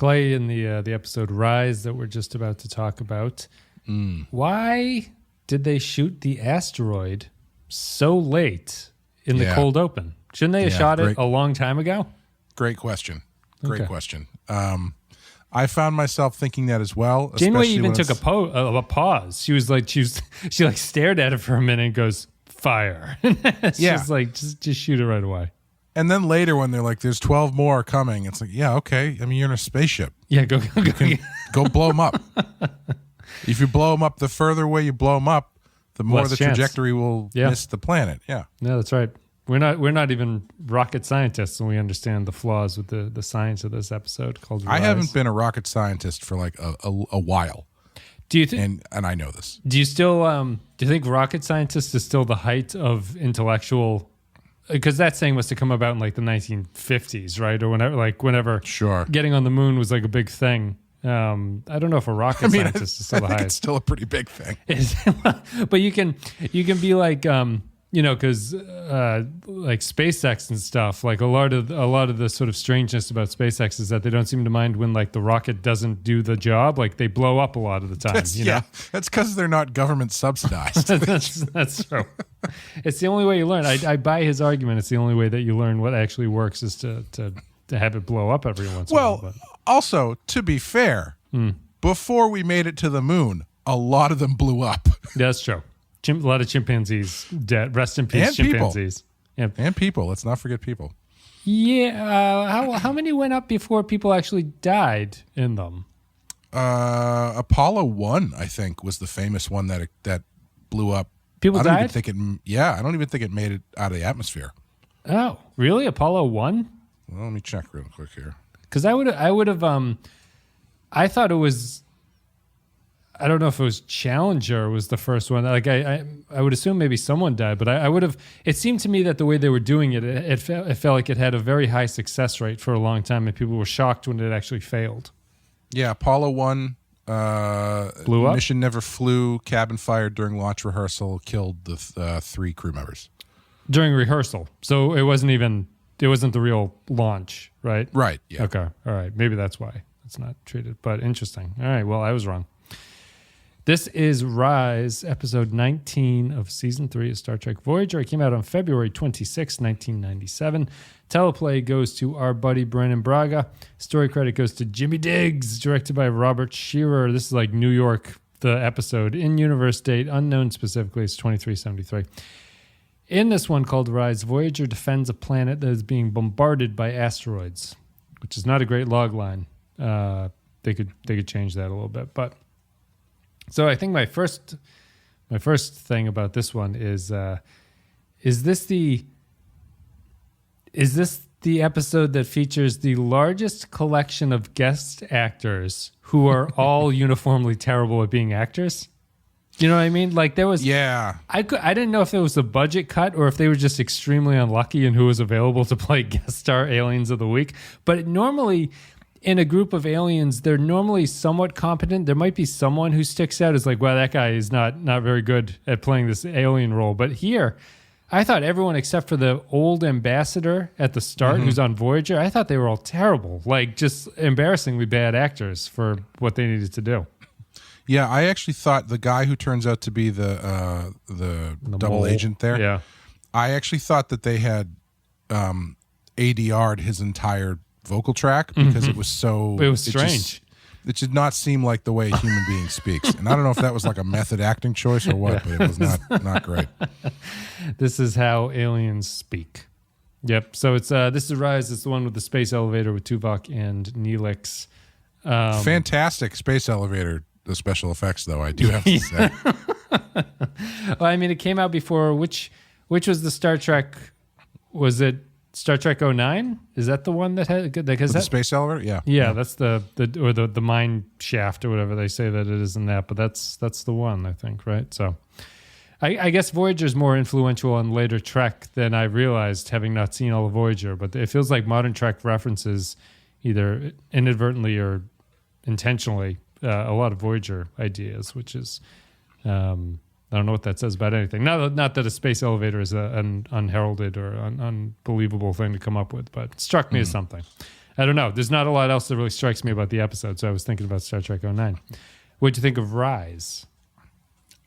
Clay in the episode Rise that we're just about to talk about. Why did they shoot the asteroid so late in the cold open? Shouldn't they have shot it a long time ago? Great question. Great question. I found myself thinking that as well. Janeway even took a pause. She was like, she stared at it for a minute and goes, "Fire!" She's like, just shoot it right away. And then later, when they're like, "There's 12 more coming," it's like, yeah, okay. I mean, you're in a spaceship. Yeah, go blow them up. If you blow them up, the further away you blow them up, the more the trajectory will miss the planet. Yeah, that's right. We're not even rocket scientists, and we understand the flaws with the science of this episode called Rise. I haven't been a rocket scientist for like a while. Do you think? And I know this. Do you still? Do you think rocket scientist is still the height of intellectual? Because that saying must have come about in like the 1950s, right? Or whenever Sure. Getting on the moon was like a big thing. I don't know if a rocket scientist is still the height. It's still a pretty big thing. But you can be like, because like SpaceX and stuff, like a lot of the sort of strangeness about SpaceX is that they don't seem to mind when like the rocket doesn't do the job. Like they blow up a lot of the time. That's because they're not government subsidized. that's true. It's the only way you learn. I buy his argument. It's the only way that you learn what actually works is to have it blow up every once in a while. Well, also, to be fair, before we made it to the moon, a lot of them blew up. That's true. A lot of chimpanzees dead. Rest in peace, and chimpanzees. People. Yeah. And people. Let's not forget people. Yeah. How many went up before people actually died in them? Apollo 1, I think, was the famous one that blew up. People died? I don't even think it made it out of the atmosphere. Oh, really? Apollo 1? Well, let me check real quick here. Because I would have. I thought it was. I don't know if it was Challenger was the first one. Like I would assume maybe someone died, but I would have. It seemed to me that the way they were doing it, it felt like it had a very high success rate for a long time, and people were shocked when it actually failed. Yeah, Apollo 1 blew up. Mission never flew. Cabin fire during launch rehearsal. Killed the 3 crew members during rehearsal. So it wasn't the real launch, right? Right. Yeah. Okay. All right. Maybe that's why it's not treated. But interesting. All right. Well, I was wrong. This is Rise, episode 19 of season 3 of Star Trek Voyager. It came out on February 26, 1997. Teleplay goes to our buddy Brennan Braga. Story credit goes to Jimmy Diggs, directed by Robert Shearer. This is like New York, the episode. In-universe date, unknown specifically. It's 2373. In this one called Rise, Voyager defends a planet that is being bombarded by asteroids, which is not a great log line. They could change that a little bit, but so I think my first thing about this one is this the episode that features the largest collection of guest actors who are all uniformly terrible at being actors? You know what I mean? Like there was, I didn't know if there was a budget cut or if they were just extremely unlucky in who was available to play guest star aliens of the week. But normally, in a group of aliens, they're normally somewhat competent. There might be someone who sticks out as like, well, that guy is not very good at playing this alien role. But here, I thought everyone except for the old ambassador at the start who's on Voyager, I thought they were all terrible, like just embarrassingly bad actors for what they needed to do. Yeah, I actually thought the guy who turns out to be the double mole agent there, yeah, I actually thought that they had ADR'd his entire vocal track because it was so... It was strange. It did not seem like the way a human being speaks. And I don't know if that was like a method acting choice or what, but it was not great. This is how aliens speak. Yep. So it's this is Rise. It's the one with the space elevator with Tuvok and Neelix. Fantastic space elevator, the special effects, though, I do have to say. Well, I mean, it came out before, which was the Star Trek... Was it Star Trek 09? Is that the one that had the space elevator? Yeah. Yeah, that's the mine shaft or whatever they say that it is in that, but that's the one, I think, right? So I guess Voyager's more influential on later Trek than I realized, having not seen all of Voyager, but it feels like modern Trek references either inadvertently or intentionally a lot of Voyager ideas, which is I don't know what that says about anything. Not that a space elevator is an unheralded or unbelievable thing to come up with, but it struck me as something. I don't know. There's not a lot else that really strikes me about the episode, so I was thinking about Star Trek 09. What'd you think of Rise?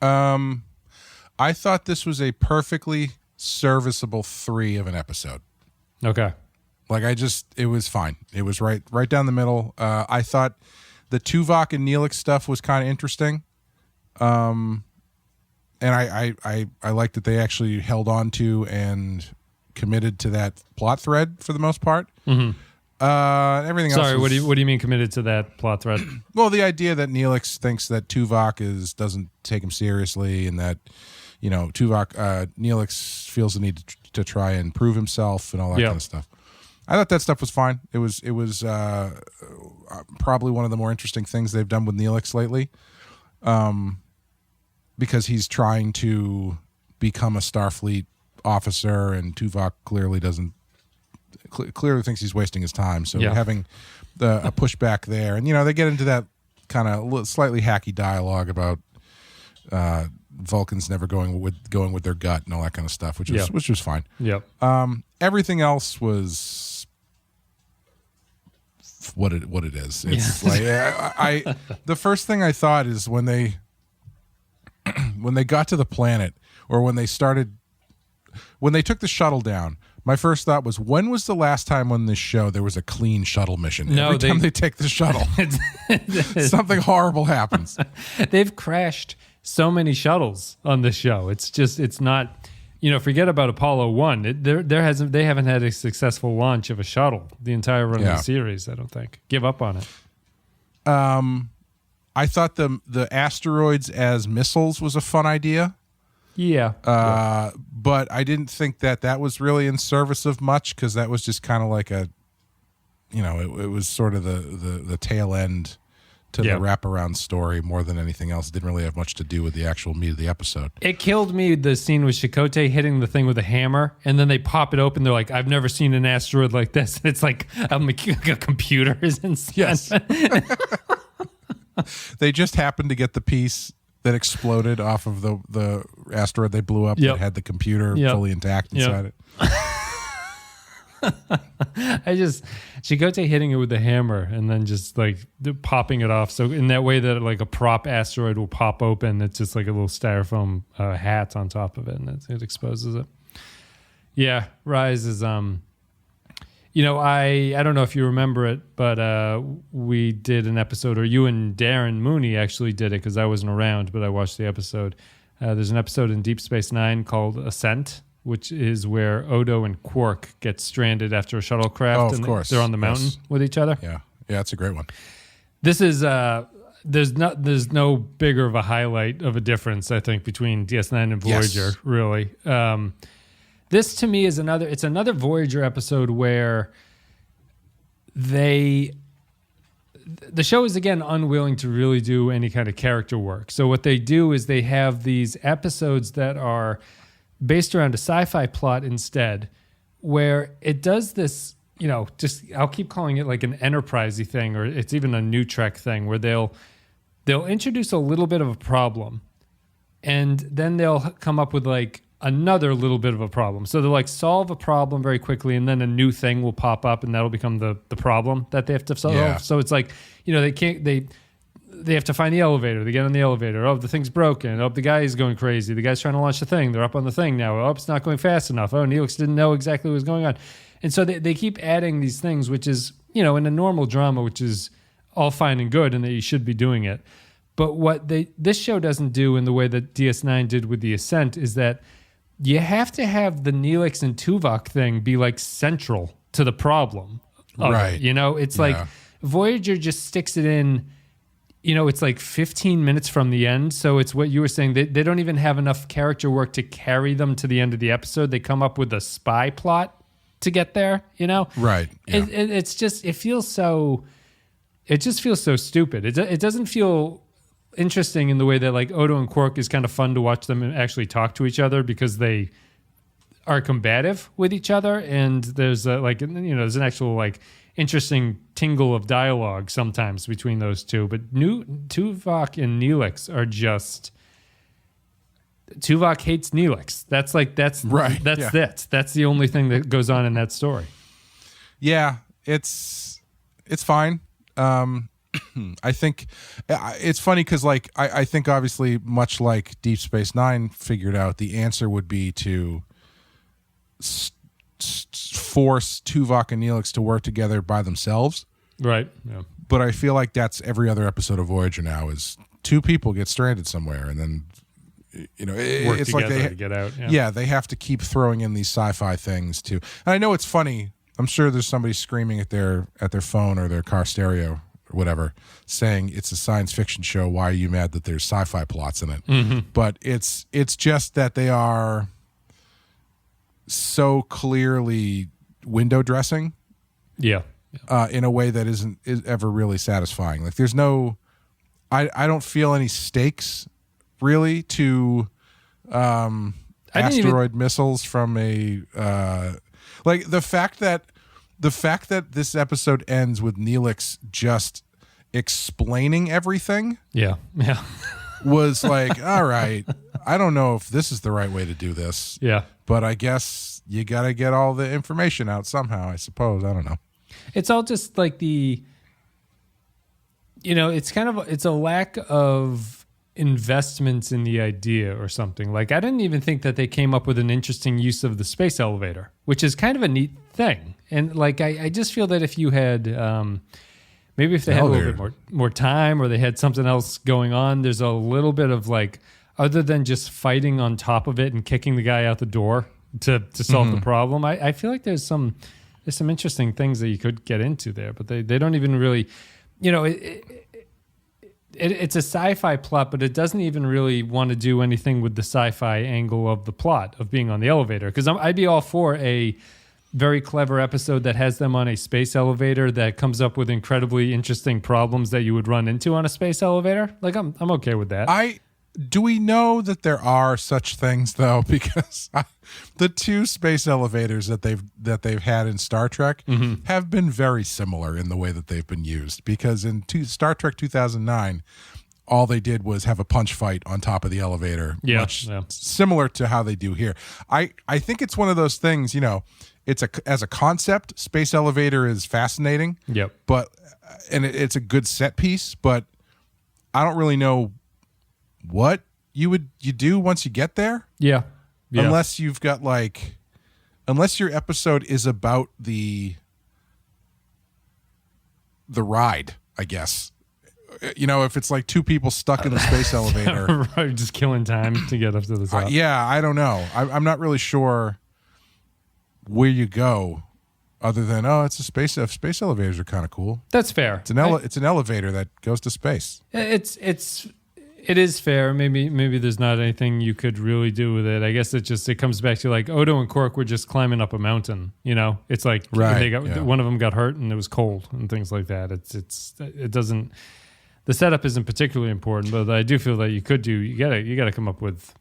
I thought this was a perfectly serviceable 3 of an episode. Okay. Like it was fine. It was right down the middle. I thought the Tuvok and Neelix stuff was kind of interesting. And I liked that they actually held on to and committed to that plot thread for the most part. Mm-hmm. Everything else. Sorry, what do you mean committed to that plot thread? Well, the idea that Neelix thinks that Tuvok doesn't take him seriously, and that Neelix feels the need to try and prove himself and all that kind of stuff. I thought that stuff was fine. It was probably one of the more interesting things they've done with Neelix lately, because he's trying to become a Starfleet officer, and Tuvok clearly thinks he's wasting his time. So having a pushback there, and they get into that kind of slightly hacky dialogue about Vulcans never going with their gut and all that kind of stuff, which was fine. Yep. Everything else was what it is. It's like the first thing I thought is when they got to the planet, or when they took the shuttle down. My first thought was, when was the last time on this show there was a clean shuttle mission? No, Every time they take the shuttle, something horrible happens. They've crashed so many shuttles on this show. It's not, forget about Apollo 1. They haven't had a successful launch of a shuttle the entire run of the series, I don't think. Give up on it. I thought the asteroids as missiles was a fun idea. Yeah. But I didn't think that was really in service of much, because that was just kind of like it was sort of the tail end to the wraparound story more than anything else. It didn't really have much to do with the actual meat of the episode. It killed me, the scene with Chakotay hitting the thing with a hammer, and then they pop it open. They're like, I've never seen an asteroid like this. It's like a computer is inside. Yes. They just happened to get the piece that exploded off of the asteroid they blew up that had the computer fully intact inside it. Chakotay hitting it with the hammer and then just like popping it off. So in that way that like a prop asteroid will pop open, it's just like a little styrofoam hat on top of it, and it exposes it. Yeah, Rise is I don't know if you remember it, but we did an episode, or you and Darren Mooney actually did it, because I wasn't around, but I watched the episode. There's an episode in Deep Space Nine called Ascent, which is where Odo and Quark get stranded after a shuttlecraft. Oh, of course. They're on the mountain with each other. Yeah, it's a great one. This is there's no bigger of a highlight of a difference, I think, between DS9 and Voyager. Yes. Really. This to me is another Voyager episode where the show is again unwilling to really do any kind of character work. So what they do is they have these episodes that are based around a sci-fi plot instead, where it does this, I'll keep calling it like an Enterprise-y thing, or it's even a New Trek thing, where they'll introduce a little bit of a problem, and then they'll come up with like another little bit of a problem. So they'll like solve a problem very quickly, and then a new thing will pop up, and that'll become the problem that they have to solve. Yeah. So it's like, they have to find the elevator. They get on the elevator. Oh, the thing's broken. Oh, the guy is going crazy. The guy's trying to launch the thing. They're up on the thing now. Oh, it's not going fast enough. Oh, Neelix didn't know exactly what was going on. And so they keep adding these things, which is, in a normal drama, which is all fine and good, and that you should be doing it. But what this show doesn't do, in the way that DS9 did with the Ascent, is that you have to have the Neelix and Tuvok thing be like central to the problem. Right. It's like Voyager just sticks it in, it's like 15 minutes from the end. So it's what you were saying. They don't even have enough character work to carry them to the end of the episode. They come up with a spy plot to get there, Right. Yeah. It just feels so stupid. It doesn't feel interesting in the way that like Odo and Quark is kind of fun to watch them actually talk to each other, because they are combative with each other, and there's there's an actual like interesting tingle of dialogue sometimes between those two. But Tuvok and Neelix are just, Tuvok hates Neelix. That's right. That's it. That's the only thing that goes on in that story. Yeah. it's fine. I think it's funny because, like, I think obviously, much like Deep Space Nine figured out, the answer would be to force Tuvok and Neelix to work together by themselves. Right. Yeah. But I feel like that's every other episode of Voyager now is two people get stranded somewhere and then, Work it's together like they to get out. Yeah, they have to keep throwing in these sci-fi things too. And I know it's funny. I'm sure there's somebody screaming at their phone or their car stereo or whatever, saying it's a science fiction show. Why are you mad that there's sci-fi plots in it? Mm-hmm. But it's just that they are so clearly window dressing. Yeah. In a way that is ever really satisfying. Like there's no, I don't feel any stakes really to asteroid missiles from a like the fact that this episode ends with Neelix just explaining everything. Yeah. Was like, all right, I don't know if this is the right way to do this. Yeah. But I guess you got to get all the information out somehow, I suppose. I don't know. It's all just like it's a lack of investments in the idea or something. Like I didn't even think that they came up with an interesting use of the space elevator, which is kind of a neat thing. And like I just feel that if you had maybe if they had a little bit more time or they had something else going on, there's a little bit of like, other than just fighting on top of it and kicking the guy out the door to solve the problem, I feel like there's some interesting things that you could get into there, but they don't even really, it's a sci-fi plot, but it doesn't even really want to do anything with the sci-fi angle of the plot of being on the elevator. Because I'd be all for a very clever episode that has them on a space elevator that comes up with incredibly interesting problems that you would run into on a space elevator. Like I'm okay with that. Do we know that there are such things though? Because the two space elevators that they've had in Star Trek have been very similar in the way that they've been used. Because in Star Trek 2009, all they did was have a punch fight on top of the elevator, similar to how they do here. I think it's one of those things. As a concept, space elevator is fascinating. Yep. But it's a good set piece, but I don't really know what you do once you get there. Yeah. Unless you've got unless your episode is about the ride, I guess. If it's like two people stuck in the space elevator. Right, just killing time to get up to the top. I don't know. I'm not really sure where you go other than, it's a space elevators are kind of cool. That's fair. It's an elevator that goes to space. It is fair. Maybe there's not anything you could really do with it. I guess it comes back to like Odo and Quark were just climbing up a mountain. It's like one of them got hurt and it was cold and things like that. It doesn't. The setup isn't particularly important, but I do feel that you gotta come up with.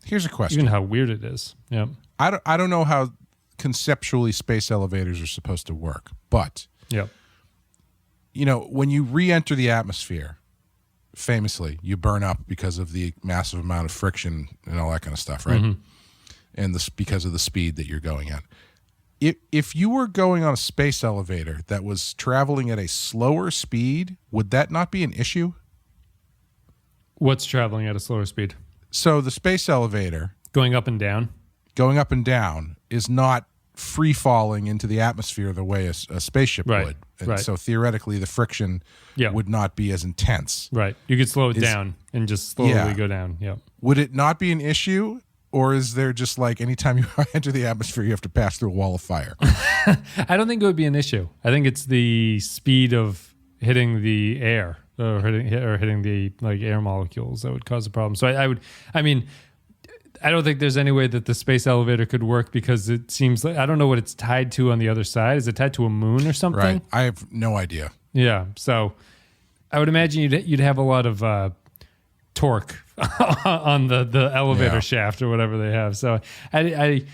Here's a question. Even how weird it is. Yeah. I don't know how conceptually space elevators are supposed to work, but when you re-enter the atmosphere. Famously, you burn up because of the massive amount of friction and all that kind of stuff, right? Mm-hmm. And because of the speed that you're going at. If you were going on a space elevator that was traveling at a slower speed, would that not be an issue? What's traveling at a slower speed? So the space elevator... Going up and down is not free falling into the atmosphere the way a spaceship would. And so theoretically, the friction would not be as intense. Right. You could slow it down and just slowly go down. Yeah. Would it not be an issue? Or is there just like anytime you enter the atmosphere, you have to pass through a wall of fire? I don't think it would be an issue. I think it's the speed of hitting the air or hitting the air molecules that would cause a problem. So I don't think there's any way that the space elevator could work because it seems like, I don't know what it's tied to on the other side. Is it tied to a moon or something? Right. I have no idea. Yeah. So I would imagine you'd have a lot of torque on the elevator shaft or whatever they have. So a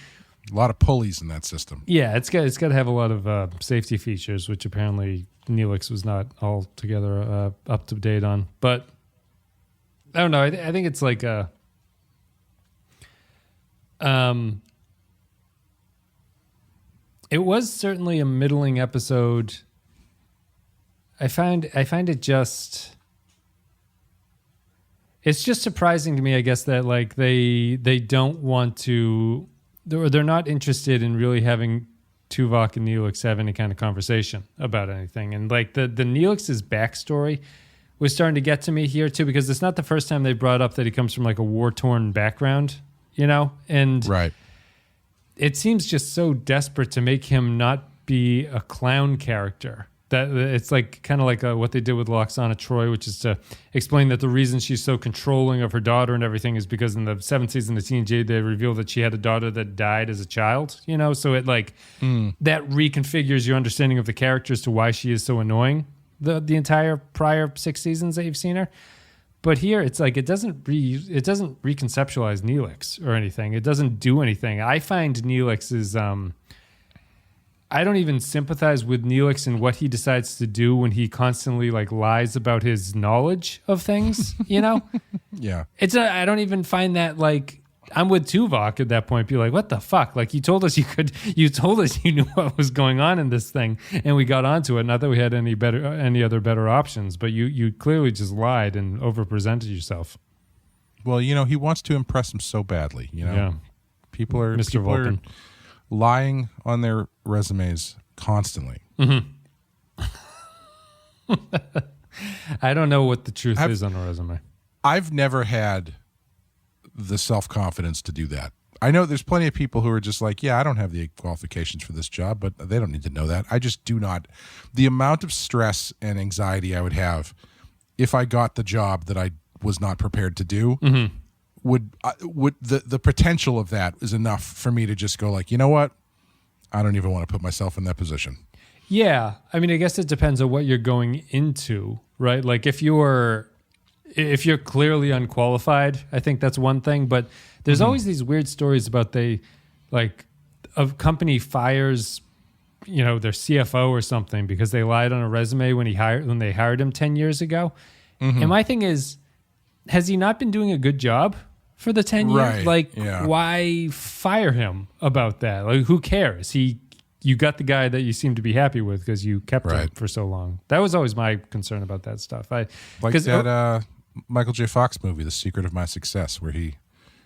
lot of pulleys in that system. Yeah. It's got to have a lot of safety features, which apparently Neelix was not altogether up to date on. But I don't know. I think it's like a... It was certainly a middling episode. I find it just... It's just surprising to me, I guess, that like they don't want to... They're not interested in really having Tuvok and Neelix have any kind of conversation about anything. And like the Neelix's backstory was starting to get to me here too, because it's not the first time they brought up that he comes from like a war-torn background, you know? And Right. It seems just so desperate to make him not be a clown character. That it's like kind of like what they did with Loxana Troy, which is to explain that the reason she's so controlling of her daughter and everything is because in the 7th season of TNG, they revealed that she had a daughter that died as a child, you know? So it like that reconfigures your understanding of the character as to why she is so annoying the entire prior 6 seasons that you've seen her. But here it's like it doesn't reconceptualize Neelix or anything. It doesn't do anything. I find Neelix is I don't even sympathize with Neelix and what he decides to do when he constantly like lies about his knowledge of things, you know? Yeah. I don't even find that like I'm with Tuvok at that point. Be like, what the fuck? Like you told us you told us you knew what was going on in this thing and we got onto it. Not that we had any other better options, but you clearly just lied and overpresented yourself. Well, you know, he wants to impress him so badly, you know? Yeah. People are Mr. Vulcan. Lying on their resumes constantly. Mm-hmm. I don't know what the truth is on a resume. I've never had the self-confidence to do that. I know there's plenty of people who are just like, yeah, I don't have the qualifications for this job, but they don't need to know that. I just do not. The amount of stress and anxiety I would have if I got the job that I was not prepared to do would the potential of that is enough for me to just go like, you know what? I don't even want to put myself in that position. Yeah. I mean, I guess it depends on what you're going into, right? Like if you're clearly unqualified, I think that's one thing, but there's always these weird stories about a company fires, you know, their CFO or something because they lied on a resume when they hired him 10 years ago. And my thing is, has he not been doing a good job for the 10 years? Right. Like, Yeah. Why fire him about that? Like, who cares? You got the guy that you seem to be happy with because you kept him for so long. That was always my concern about that stuff. Michael J. Fox movie, The Secret of My Success, where he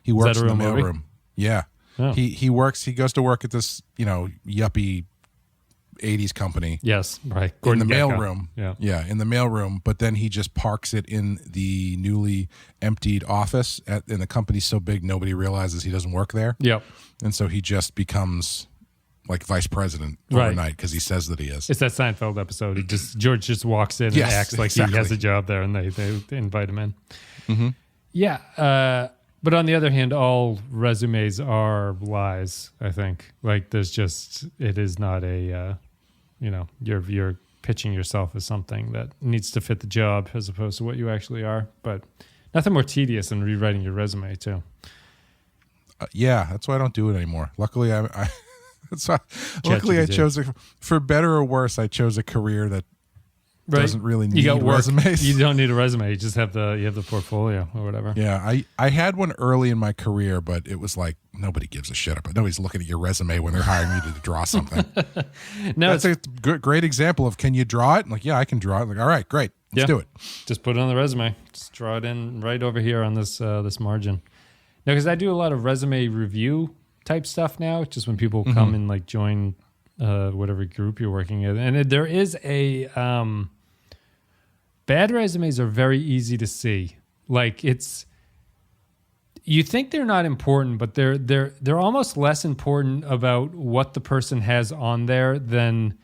works in the mailroom. Yeah. Oh. He goes to work at this, you know, yuppie 80s company. Yes, right. In the mailroom. Yeah, in the mailroom, but then he just parks it in the newly emptied office and the company's so big nobody realizes he doesn't work there. Yep. And so he just becomes like vice president overnight because he says that he is. It's that Seinfeld episode. George just walks in and acts like he has a job there, and they invite him in. Mm-hmm. Yeah, but on the other hand, all resumes are lies. I think like it is not a you know, you're pitching yourself as something that needs to fit the job as opposed to what you actually are. But nothing more tedious than rewriting your resume too. Yeah, that's why I don't do it anymore. Luckily, I chose for better or worse. I chose a career that doesn't really need resumes. You don't need a resume. You just have the portfolio or whatever. Yeah, I had one early in my career, but it was like nobody gives a shit about. Nobody's looking at your resume when they're hiring you to draw something. No, that's a great example of can you draw it? I'm like, yeah, I can draw it. Like, all right, great, let's do it. Just put it on the resume. Just draw it in right over here on this margin. No, because I do a lot of resume review type stuff now. Just when people come and like join whatever group you're working in, and there is a bad resumes are very easy to see. Like you think they're not important, but they're almost less important about what the person has on there than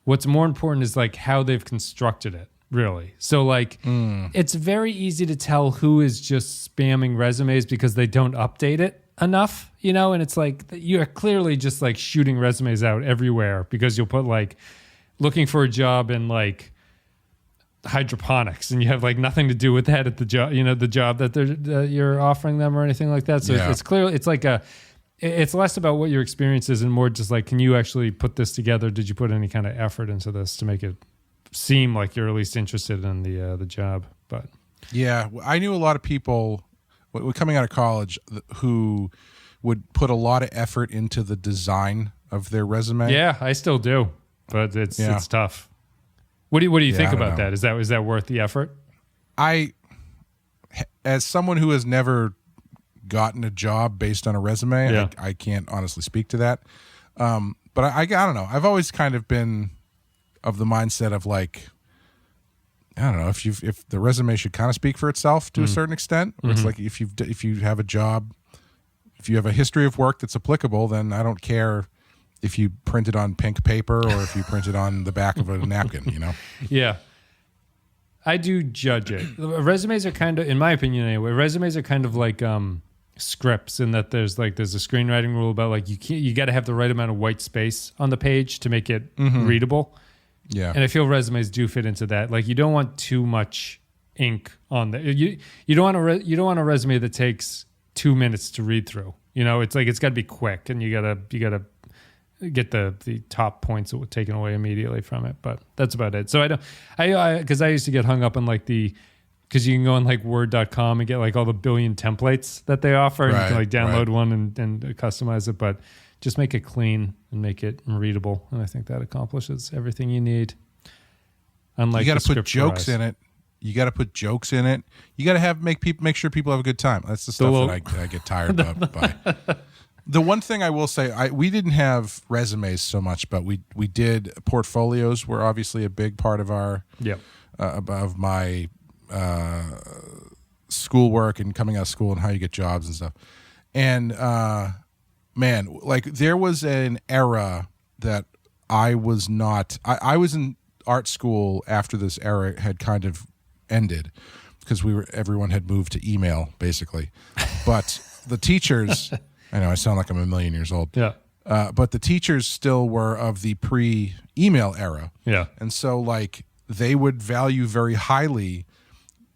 what's more important is like how they've constructed it. Really. So like it's very easy to tell who is just spamming resumes because they don't update it enough, you know, and it's like you're clearly just like shooting resumes out everywhere because you'll put like looking for a job in like hydroponics and you have like nothing to do with that at the job, you know, the job that you're offering them or anything like that. So it's clearly, it's like it's less about what your experience is and more just like, can you actually put this together? Did you put any kind of effort into this to make it seem like you're at least interested in the job? But yeah, I knew a lot of people coming out of college who would put a lot of effort into the design of their resume. Yeah, I still do, but it's tough. What do you think about that? Is that worth the effort? As someone who has never gotten a job based on a resume, I can't honestly speak to that. But I don't know. I've always kind of been of the mindset of like, I don't know, if the resume should kind of speak for itself to a certain extent. Where it's like if you have a job, if you have a history of work that's applicable, then I don't care if you print it on pink paper or if you print it on the back of a napkin, you know? Yeah. I do judge it. Resumes are kind of, in my opinion anyway, resumes are kind of like scripts in that there's a screenwriting rule about like you got to have the right amount of white space on the page to make it readable. Yeah. And I feel resumes do fit into that. Like you don't want too much ink on the you don't want a resume that takes 2 minutes to read through. You know, it's like it's got to be quick and you got to get the top points taken away immediately from it. But that's about it. So because I used to get hung up on like because you can go on like word.com and get like all the billion templates that they offer and you can like download one and customize it, but just make it clean and make it readable. And I think that accomplishes everything you need. Unlike you got to put jokes in it. You got to put jokes in it. You got to make sure people have a good time. That's the stuff that I get tired by. The one thing I will say, we didn't have resumes so much, but we did portfolios were obviously a big part of our of my schoolwork and coming out of school and how you get jobs and stuff. And man, like there was an era that I was not. I was in art school after this era had kind of ended because everyone had moved to email basically, but the teachers. I know I sound like I'm a million years old. Yeah. But the teachers still were of the pre-email era. Yeah. And so like they would value very highly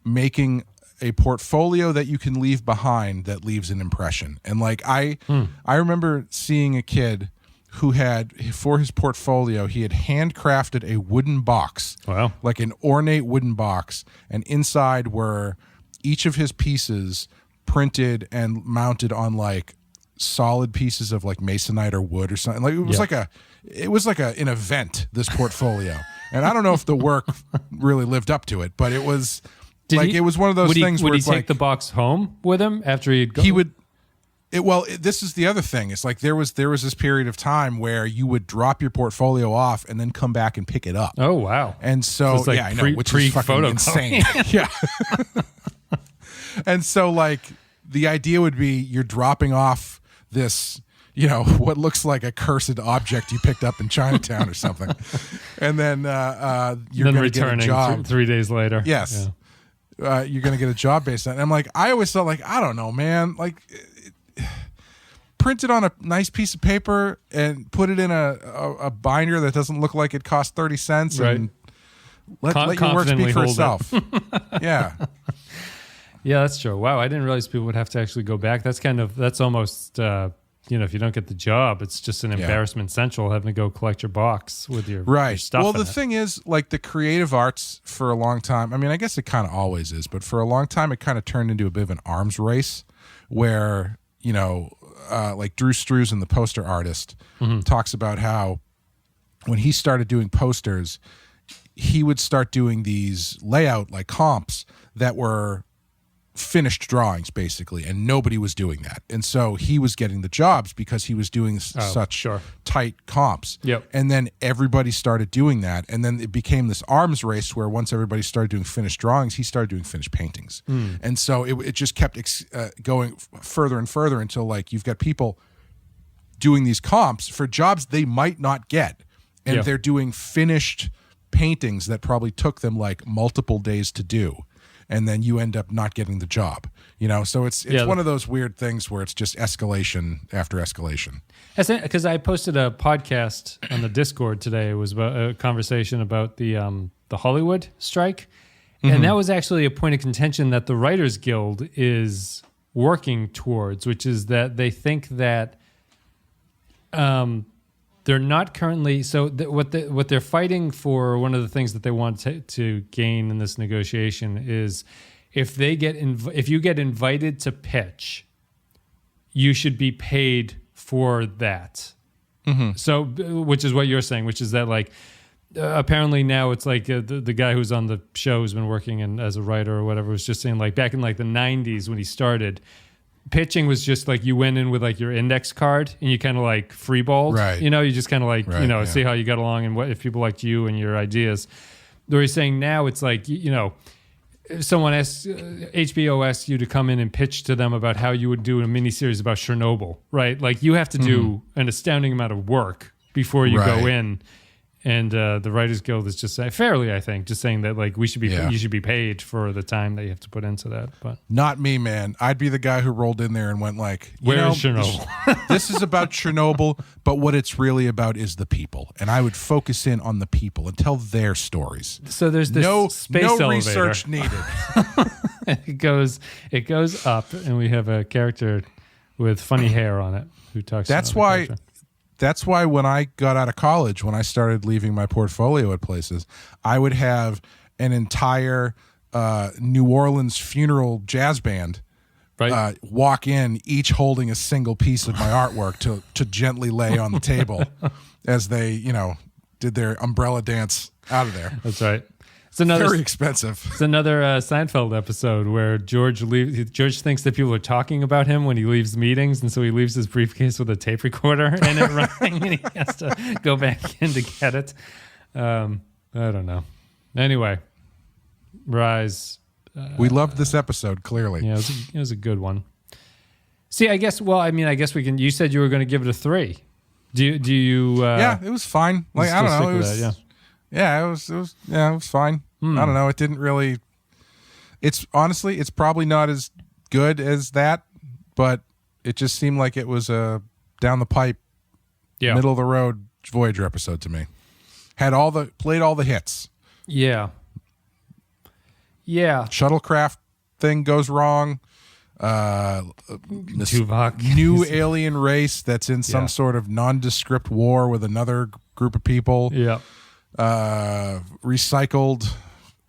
making a portfolio that you can leave behind that leaves an impression. And like I remember seeing a kid who had, for his portfolio, he had handcrafted a wooden box. Wow. Like an ornate wooden box. And inside were each of his pieces printed and mounted on like solid pieces of like masonite or wood or something. Like it was like an event, this portfolio. And I don't know if the work really lived up to it, but it was it was one of those things where would he take the box home with him after he'd go? He would. This is the other thing. It's like there was this period of time where you would drop your portfolio off and then come back and pick it up. Oh wow! And so like I know, which is fucking insane. Yeah. And so like the idea would be you're dropping off this, you know, what looks like a cursed object you picked up in Chinatown or something, and then you're going to get a job 3 days later. Yes, you're going to get a job based on it. And I'm like, I always thought like, I don't know, man, like print it on a nice piece of paper and put it in a binder that doesn't look like it cost 30 cents and let your work speak for itself. Yeah. Yeah, that's true. Wow, I didn't realize people would have to actually go back. That's almost, if you don't get the job, it's just an embarrassment central having to go collect your box with your stuff. Well, the thing is, like the creative arts for a long time, I mean, I guess it kind of always is, but for a long time, it kind of turned into a bit of an arms race where, like Drew Struzan, the poster artist, talks about how when he started doing posters, he would start doing these layout like comps that were finished drawings basically, and nobody was doing that. And so he was getting the jobs because he was doing such tight comps. Yep. And then everybody started doing that, and then it became this arms race where once everybody started doing finished drawings, he started doing finished paintings. And so it just kept going further and further until like you've got people doing these comps for jobs they might not get, and they're doing finished paintings that probably took them like multiple days to do. And then you end up not getting the job, So it's one of those weird things where it's just escalation after escalation. Because I posted a podcast on the Discord today. It was about a conversation about the Hollywood strike, and that was actually a point of contention that the Writers Guild is working towards, which is that they think that they're not currently. So what they're fighting for, one of the things that they want to gain in this negotiation is if you get invited to pitch, you should be paid for that. So, which is what you're saying, which is that like apparently now it's like the guy who's on the show who's been working as a writer or whatever was just saying like back in like the 90s when he started, pitching was just like you went in with like your index card and you kind of like freeballed, right? You know, you just kind of like see how you got along and what if people liked you and your ideas. Where he's saying now it's like if someone asks HBO asks you to come in and pitch to them about how you would do a miniseries about Chernobyl, right? Like you have to do an astounding amount of work before you go in. And the Writers Guild is just fairly, I think, just saying that like you should be paid for the time that you have to put into that. But not me, man. I'd be the guy who rolled in there and went like, "Where is Chernobyl? This is about Chernobyl, but what it's really about is the people." And I would focus in on the people and tell their stories. So there's this space elevator. Research needed. it goes up, and we have a character with funny hair on it who talks. That's why when I got out of college, when I started leaving my portfolio at places, I would have an entire New Orleans funeral jazz band walk in, each holding a single piece of my artwork to gently lay on the table as they, did their umbrella dance out of there. That's right. It's another very expensive. It's another Seinfeld episode where George thinks that people are talking about him when he leaves meetings, and so he leaves his briefcase with a tape recorder in it running, and he has to go back in to get it. I don't know. Anyway, Rise. We loved this episode, clearly. Yeah, it was a good one. See, I guess we can. You said you were going to give it a 3. Do you? Yeah, it was fine. Like I don't know. It was. Yeah, it was fine. I don't know. It didn't really. It's honestly, it's probably not as good as that, but it just seemed like it was a down the pipe, middle of the road Voyager episode to me. Played all the hits. Yeah. Shuttlecraft thing goes wrong. Tuvok. New alien race that's in some sort of nondescript war with another group of people. Yeah. Recycled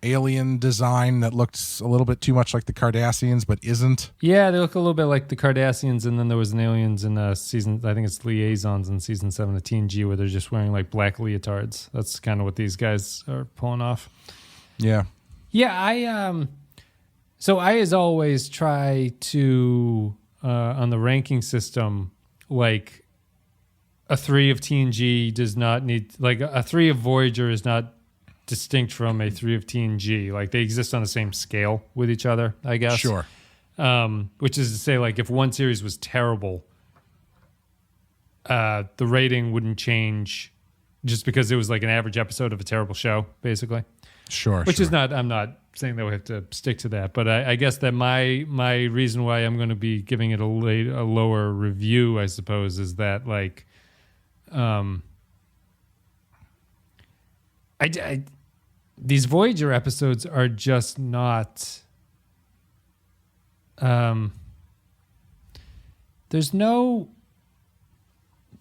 alien design that looks a little bit too much like the Cardassians, but isn't. Yeah, they look a little bit like the Cardassians, and then there was an aliens in season, I think it's Liaisons in season 7 of TNG, where they're just wearing like black leotards. That's kind of what these guys are pulling off. Yeah. Yeah, so I as always try to, on the ranking system, like a 3 of TNG does not need, like a 3 of Voyager is not distinct from a 3 of TNG. Like they exist on the same scale with each other, I guess. Sure. Which is to say, like if one series was terrible, the rating wouldn't change just because it was like an average episode of a terrible show, basically. Sure. Which is not, I'm not saying that we have to stick to that, but I guess that my reason why I'm going to be giving it a lower review, I suppose, is that like, these Voyager episodes are just not. There's no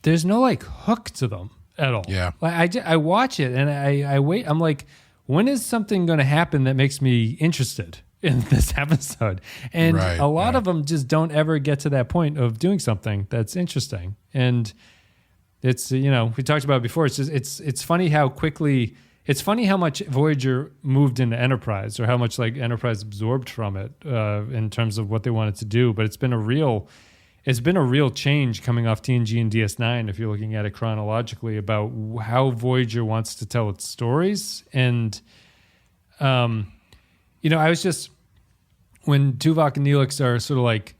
like hook to them at all. Yeah. Like I watch it and I wait. I'm like, when is something going to happen that makes me interested in this episode? And a lot of them just don't ever get to that point of doing something that's interesting. And it's, we talked about it before. It's just, it's funny how quickly, it's funny how much Voyager moved into Enterprise, or how much like Enterprise absorbed from it in terms of what they wanted to do. But it's been a real change coming off TNG and DS9, if you're looking at it chronologically, about how Voyager wants to tell its stories. And, I was just, when Tuvok and Neelix are sort of like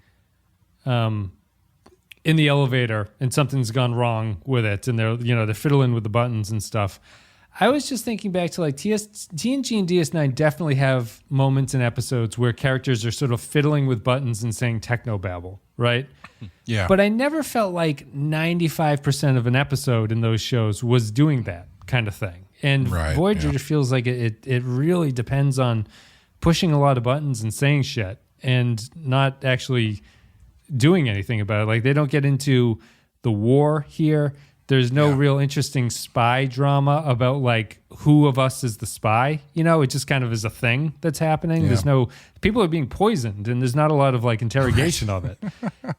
in the elevator and something's gone wrong with it, and they're fiddling with the buttons and stuff, I was just thinking back to like TNG and DS9 definitely have moments in episodes where characters are sort of fiddling with buttons and saying technobabble, right? Yeah. But I never felt like 95% of an episode in those shows was doing that kind of thing. And Voyager just feels like it really depends on pushing a lot of buttons and saying shit and not actually doing anything about it. Like they don't get into the war here. There's no real interesting spy drama about like who of us is the spy. You know, it just kind of is a thing that's happening. Yeah. There's no people are being poisoned, and there's not a lot of like interrogation of it.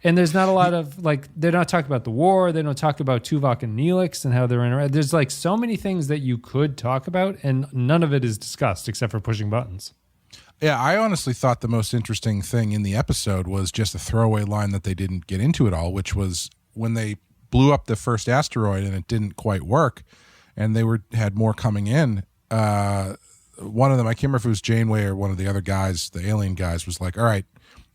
And there's not a lot of like they're not talking about the war. They don't talk about Tuvok and Neelix and how they're interacting. There's like so many things that you could talk about, and none of it is discussed except for pushing buttons. Yeah, I honestly thought the most interesting thing in the episode was just a throwaway line that they didn't get into at all, which was when they blew up the first asteroid and it didn't quite work, and they had more coming in. One of them, I can't remember if it was Janeway or one of the other guys, the alien guys, was like, all right,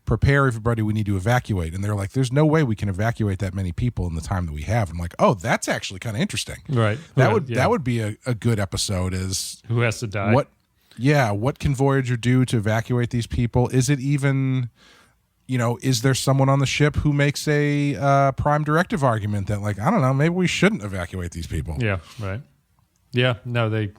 prepare everybody, we need to evacuate. And they're like, there's no way we can evacuate that many people in the time that we have. I'm like, oh, that's actually kind of interesting. Right. That would be a good episode, is who has to die. What can Voyager do to evacuate these people? Is it even, is there someone on the ship who makes a prime directive argument that, like, I don't know, maybe we shouldn't evacuate these people? Yeah, right. Yeah, no, the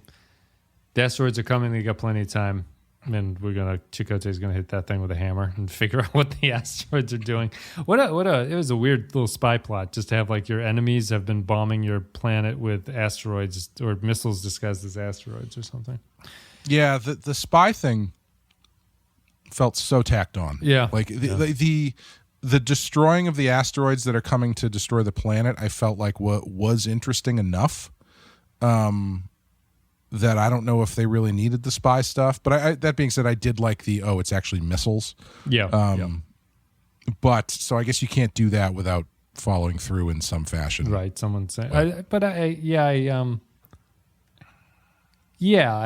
asteroids are coming. They got plenty of time. And Chakotay's gonna hit that thing with a hammer and figure out what the asteroids are doing. It was a weird little spy plot just to have like your enemies have been bombing your planet with asteroids or missiles disguised as asteroids or something. Yeah, the spy thing felt so tacked on. Yeah, like the destroying of the asteroids that are coming to destroy the planet, I felt like what was interesting enough. That I don't know if they really needed the spy stuff, but that being said, I did like it's actually missiles. Yeah. But so I guess you can't do that without following through in some fashion. Right. Someone saying, I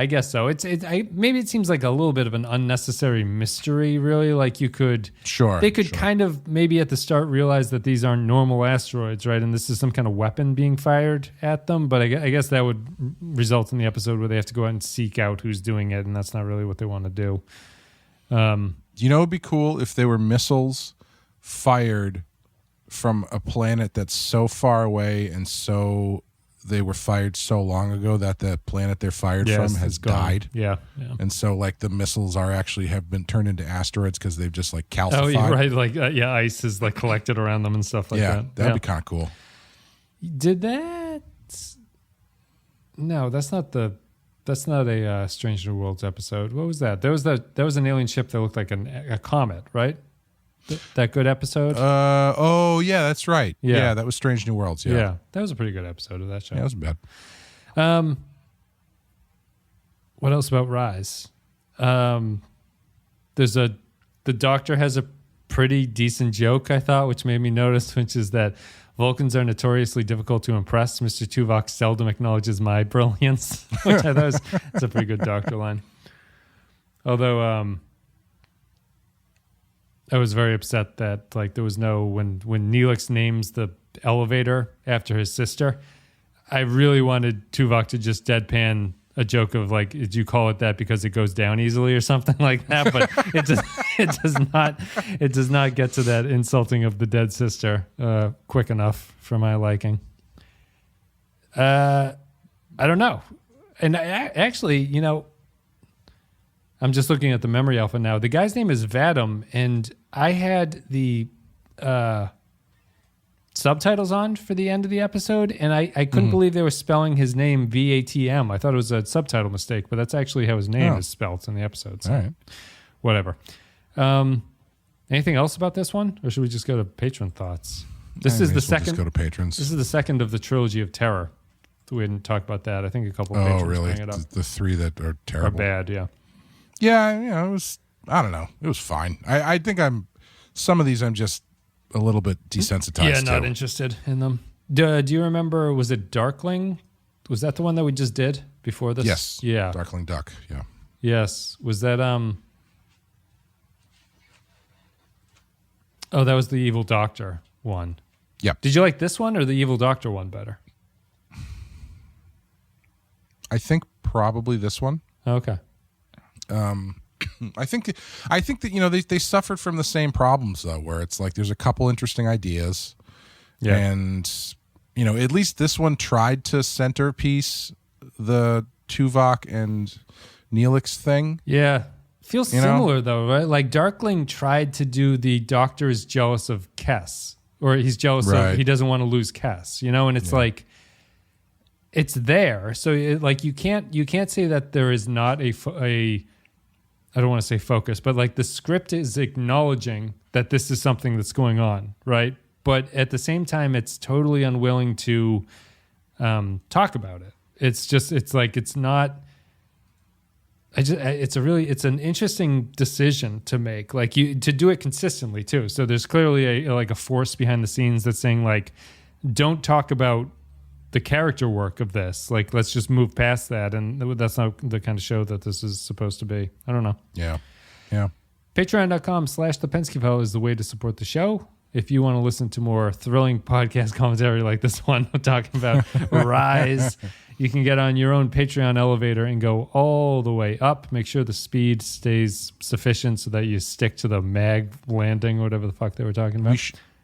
guess so. Maybe it seems like a little bit of an unnecessary mystery, really. Like they could kind of maybe at the start realize that these aren't normal asteroids, right? And this is some kind of weapon being fired at them. But I guess that would result in the episode where they have to go out and seek out who's doing it, and that's not really what they want to do. It'd be cool if they were missiles fired from a planet that's so far away and so. They were fired so long ago that the planet they're fired from has died. Yeah. And so, like, the missiles have been turned into asteroids because they've just, like, calcified. Oh, yeah, right. Like, ice is, like, collected around them and stuff like that. That'd be kind of cool. Did that... No, that's not a Strange New Worlds episode. What was that? There was an alien ship that looked like a comet, right? That good episode? Yeah, that's right. Yeah. That was Strange New Worlds. Yeah, that was a pretty good episode of that show. Yeah, it wasn't bad. What else about Rise? The Doctor has a pretty decent joke, I thought, which made me notice, which is that Vulcans are notoriously difficult to impress. Mr. Tuvok seldom acknowledges my brilliance, which I thought was a pretty good Doctor line. Although, I was very upset that like there was when Neelix names the elevator after his sister, I really wanted Tuvok to just deadpan a joke of like, did you call it that because it goes down easily or something like that? But it does not get to that insulting of the dead sister quick enough for my liking. I don't know. And actually, I'm just looking at the memory alpha now. The guy's name is Vadim, and I had the subtitles on for the end of the episode, and I couldn't believe they were spelling his name VATM. I thought it was a subtitle mistake, but that's actually how his name is spelled in the episode. So all right. Whatever. Anything else about this one, or should we just go to patron thoughts? This is the second. Just go to patrons. This is the second of the trilogy of terror. We didn't talk about that. I think a couple of patrons really? bring it up. The three that are terrible. Are bad, yeah. Yeah, it was, I don't know. It was fine. I think some of these I'm just a little bit desensitized to. Yeah, not interested in them. Do you remember, was it Darkling? Was that the one that we just did before this? Yes. Yeah. Darkling Duck, yeah. Yes. Was that, oh, that was the Evil Doctor one. Yep. Did you like this one or the Evil Doctor one better? I think probably this one. Okay. I think that they suffered from the same problems though, where it's like there's a couple interesting ideas, and at least this one tried to centerpiece the Tuvok and Neelix thing. Yeah, feels similar though, right? Like Darkling tried to do the Doctor is jealous of Kes, or he's jealous of he doesn't want to lose Kes, and it's like it's there. So like you can't say that there is not a I don't want to say focus, but like the script is acknowledging that this is something that's going on, right? But at the same time, it's totally unwilling to talk about it. It's not. It's an interesting decision to make, like to do it consistently too. So there's clearly a force behind the scenes that's saying like, don't talk about the character work of this. Like, let's just move past that. And that's not the kind of show that this is supposed to be. I don't know. Yeah. Patreon.com/The Pensky File is the way to support the show. If you want to listen to more thrilling podcast commentary like this one, I'm talking about Rise, you can get on your own Patreon elevator and go all the way up. Make sure the speed stays sufficient so that you stick to the mag landing, whatever the fuck they were talking about.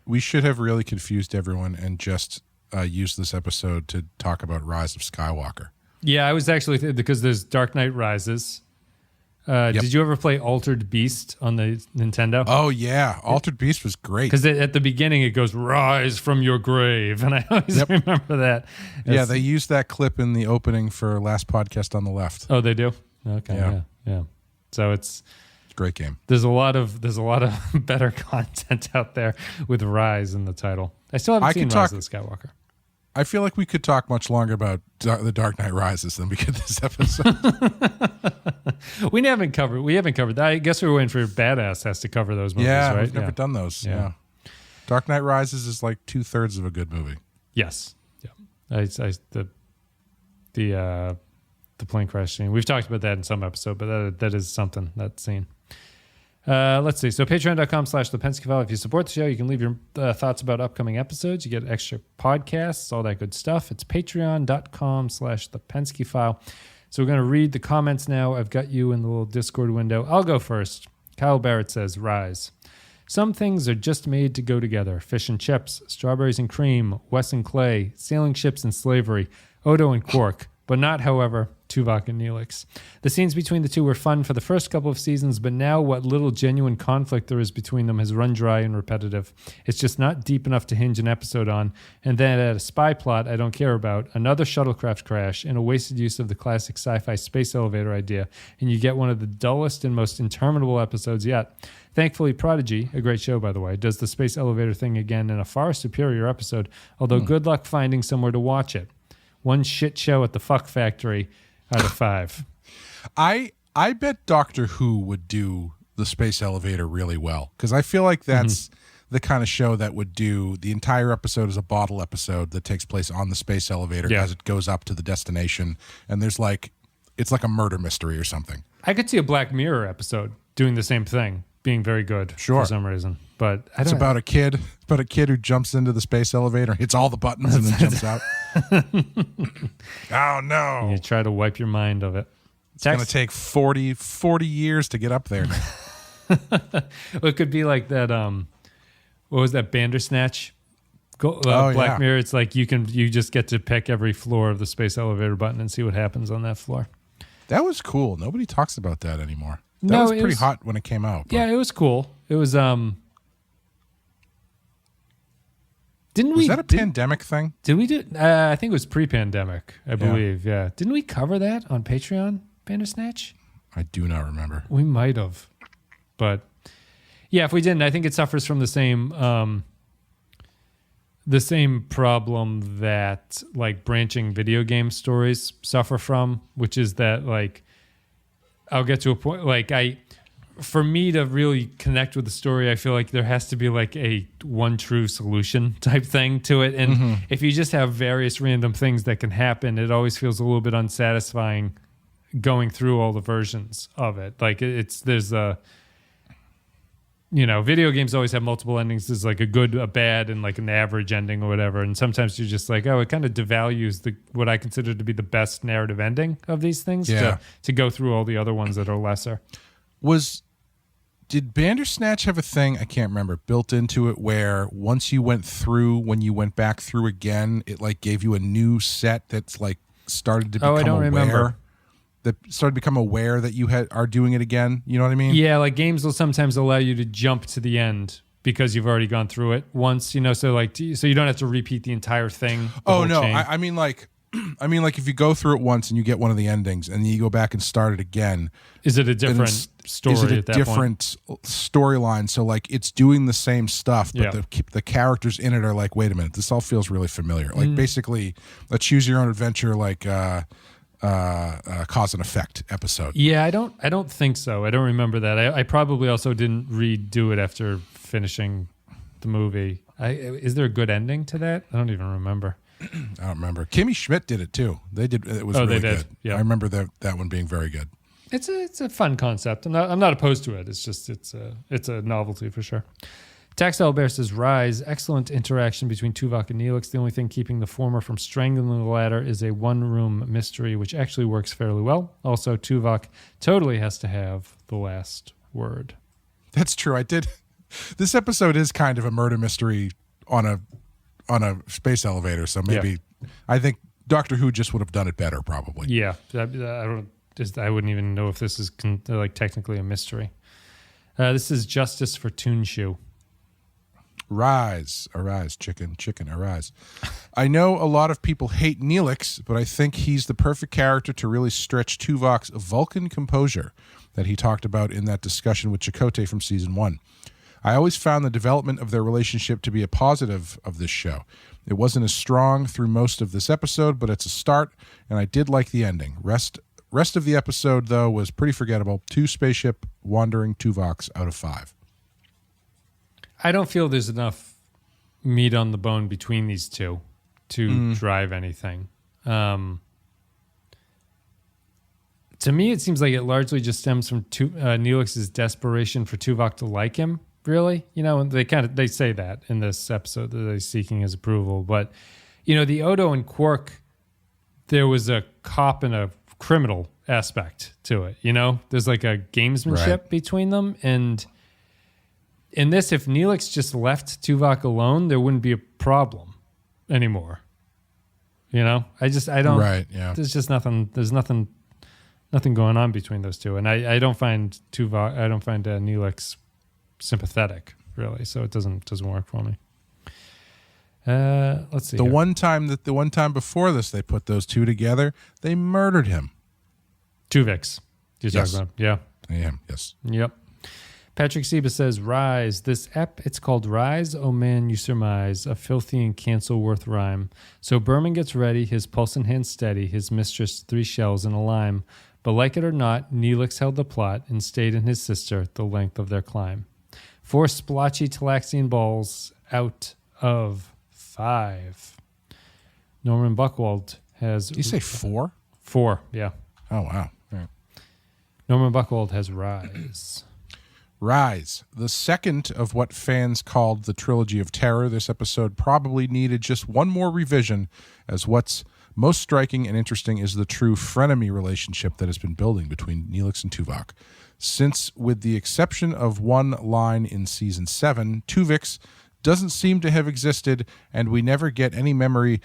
We should have really confused everyone and just used this episode to talk about Rise of Skywalker. Yeah, I was actually because there's Dark Knight Rises. Yep. Did you ever play Altered Beast on the Nintendo? Oh, yeah. Altered Beast was great. Because at the beginning it goes, rise from your grave. And I always remember that. Yeah, they used that clip in the opening for Last Podcast on the Left. Oh, they do? Okay, yeah. So it's a great game. There's a lot of better content out there with Rise in the title. I still haven't seen Rise of the Skywalker. I feel like we could talk much longer about the Dark Knight Rises than we could this episode. We haven't covered that. I guess we were waiting for Badass has to cover those movies, right? We've never done those. Yeah. Dark Knight Rises is like 2/3 of a good movie. Yes. Yeah. The plane crash scene. We've talked about that in some episode, but that is something, that scene. Let's see. So patreon.com/The Pensky File. If you support the show, you can leave your thoughts about upcoming episodes. You get extra podcasts, all that good stuff. It's patreon.com/The Pensky File. So we're going to read the comments now. I've got you in the little Discord window. I'll go first. Kyle Barrett says, Rise. Some things are just made to go together. Fish and chips, strawberries and cream, Wes and Clay, sailing ships and slavery, Odo and Quark. But not, however, Tuvok and Neelix. The scenes between the two were fun for the first couple of seasons, but now what little genuine conflict there is between them has run dry and repetitive. It's just not deep enough to hinge an episode on. And then at a spy plot I don't care about, another shuttlecraft crash, and a wasted use of the classic sci-fi space elevator idea, and you get one of the dullest and most interminable episodes yet. Thankfully, Prodigy, a great show by the way, does the space elevator thing again in a far superior episode, although good luck finding somewhere to watch it. One shit show at the Fuck Factory out of 5. I bet Doctor Who would do the space elevator really well, because I feel like that's the kind of show that would do the entire episode as a bottle episode that takes place on the space elevator as it goes up to the destination, and there's it's like a murder mystery or something. I could see a Black Mirror episode doing the same thing, being very good for some reason. But it's about a kid who jumps into the space elevator, hits all the buttons, and then jumps out. Oh no! And you try to wipe your mind of it. It's going to take 40 years to get up there now. It could be like that. What was that, Bandersnatch? Black Mirror. It's like you just get to pick every floor of the space elevator button and see what happens on that floor. That was cool. Nobody talks about that anymore. That was pretty hot when it came out. Yeah, it was cool. It was Was that a pandemic thing? Did we do? I think it was pre-pandemic. I believe. Yeah. Didn't we cover that on Patreon, Bandersnatch? I do not remember. We might have, but yeah, if we didn't, I think it suffers from the same problem that like branching video game stories suffer from, which is that like I'll get to a point for me to really connect with the story, I feel like there has to be like a one true solution type thing to it. And if you just have various random things that can happen, it always feels a little bit unsatisfying going through all the versions of it. Like video games always have multiple endings. There's like a good, a bad, and like an average ending or whatever. And sometimes you're just like, oh, it kind of devalues what I consider to be the best narrative ending of these things to go through all the other ones that are lesser. Did Bandersnatch have a thing, I can't remember, built into it where once you went through, when you went back through again, it like gave you a new set that's like started to become aware? Remember. That started to become aware that you are doing it again. You know what I mean? Yeah, like games will sometimes allow you to jump to the end because you've already gone through it once, so you don't have to repeat the entire thing. Oh, no. I mean, like, I mean, like if you go through it once and you get one of the endings, and then you go back and start it again, is it a different story? Is it a at that different storyline? So like it's doing the same stuff, but the characters in it are like, wait a minute, this all feels really familiar. Like basically a choose your own adventure, like cause and effect episode. Yeah, I don't think so. I don't remember that. I probably also didn't redo it after finishing the movie. Is there a good ending to that? I don't even remember. I don't remember. Kimmy Schmidt did it too. They did. It was really good. Yeah. I remember that one being very good. It's a fun concept. I'm not opposed to it. It's just it's a novelty for sure. Taxel Bear says, Rise, excellent interaction between Tuvok and Neelix. The only thing keeping the former from strangling the latter is a one-room mystery, which actually works fairly well. Also, Tuvok totally has to have the last word. That's true. I did. This episode is kind of a murder mystery on a space elevator, so maybe I think Doctor Who just would have done it better, probably. Yeah, I wouldn't even know if this is like technically a mystery. This is Justice for Toonshoe. Rise, arise, chicken, arise. I know a lot of people hate Neelix, but I think he's the perfect character to really stretch Tuvok's Vulcan composure that he talked about in that discussion with Chakotay from season 1. I always found the development of their relationship to be a positive of this show. It wasn't as strong through most of this episode, but it's a start, and I did like the ending. Rest of the episode, though, was pretty forgettable. 2 spaceship wandering Tuvoks out of 5. I don't feel there's enough meat on the bone between these two to drive anything. To me, it seems like it largely just stems from Neelix's desperation for Tuvok to like him. Really, and they say that in this episode that they're seeking his approval. But the Odo and Quark, there was a cop and a criminal aspect to it. There's like a gamesmanship between them, and in this, if Neelix just left Tuvok alone, there wouldn't be a problem anymore. I don't. Right. Yeah. There's just nothing. There's nothing going on between those two, and I don't find Tuvok. I don't find Neelix sympathetic, really. So it doesn't work for me. Let's see. The one time before this, they put those two together, they murdered him. Tuvix. You're talking about? Yeah. I am. Yes. Yep. Patrick Seba says, Rise. This it's called Rise, Oh Man, You Surmise, a filthy and cancel-worth rhyme. So Berman gets ready, his pulse and hand steady, his mistress 3 shells and a lime. But like it or not, Neelix held the plot and stayed in his sister the length of their climb. 4 splotchy Talaxian balls out of 5. Norman Buckwald has... Did you say 4? 4, yeah. Oh, wow. All right. Norman Buckwald has Rise. Rise, the second of what fans called the Trilogy of Terror. This episode probably needed just one more revision, as what's most striking and interesting is the true frenemy relationship that has been building between Neelix and Tuvok. Since, with the exception of one line in Season 7, Tuvix doesn't seem to have existed, and we never get any memory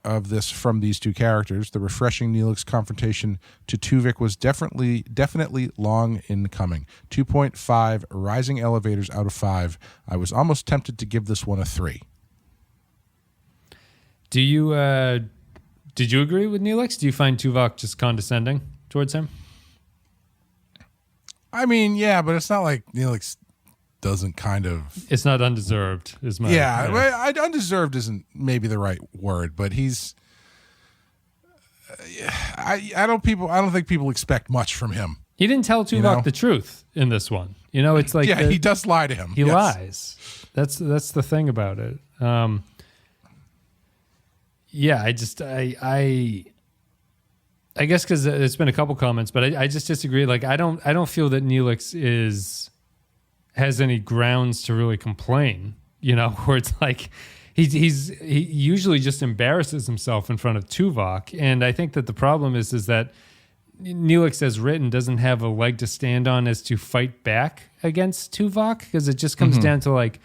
of this from these two characters. The refreshing Neelix confrontation to Tuvok was definitely long in coming. 2.5 rising elevators out of 5. I was almost tempted to give this one a 3. Did you agree with Neelix? Do you find Tuvok just condescending towards him? I mean, yeah, but it's not like Neelix doesn't kind of... It's not undeserved, is my... Yeah, undeserved isn't maybe the right word, but he's... I don't think people expect much from him. He didn't tell Tuvok the truth in this one. It's like... Yeah, he does lie to him. He lies. That's the thing about it. Yeah, I guess because it's been a couple comments, but I just disagree. Like, I don't feel that Neelix has any grounds to really complain, where it's like he usually just embarrasses himself in front of Tuvok. And I think that the problem is that Neelix, as written, doesn't have a leg to stand on as to fight back against Tuvok, because it just comes down to like,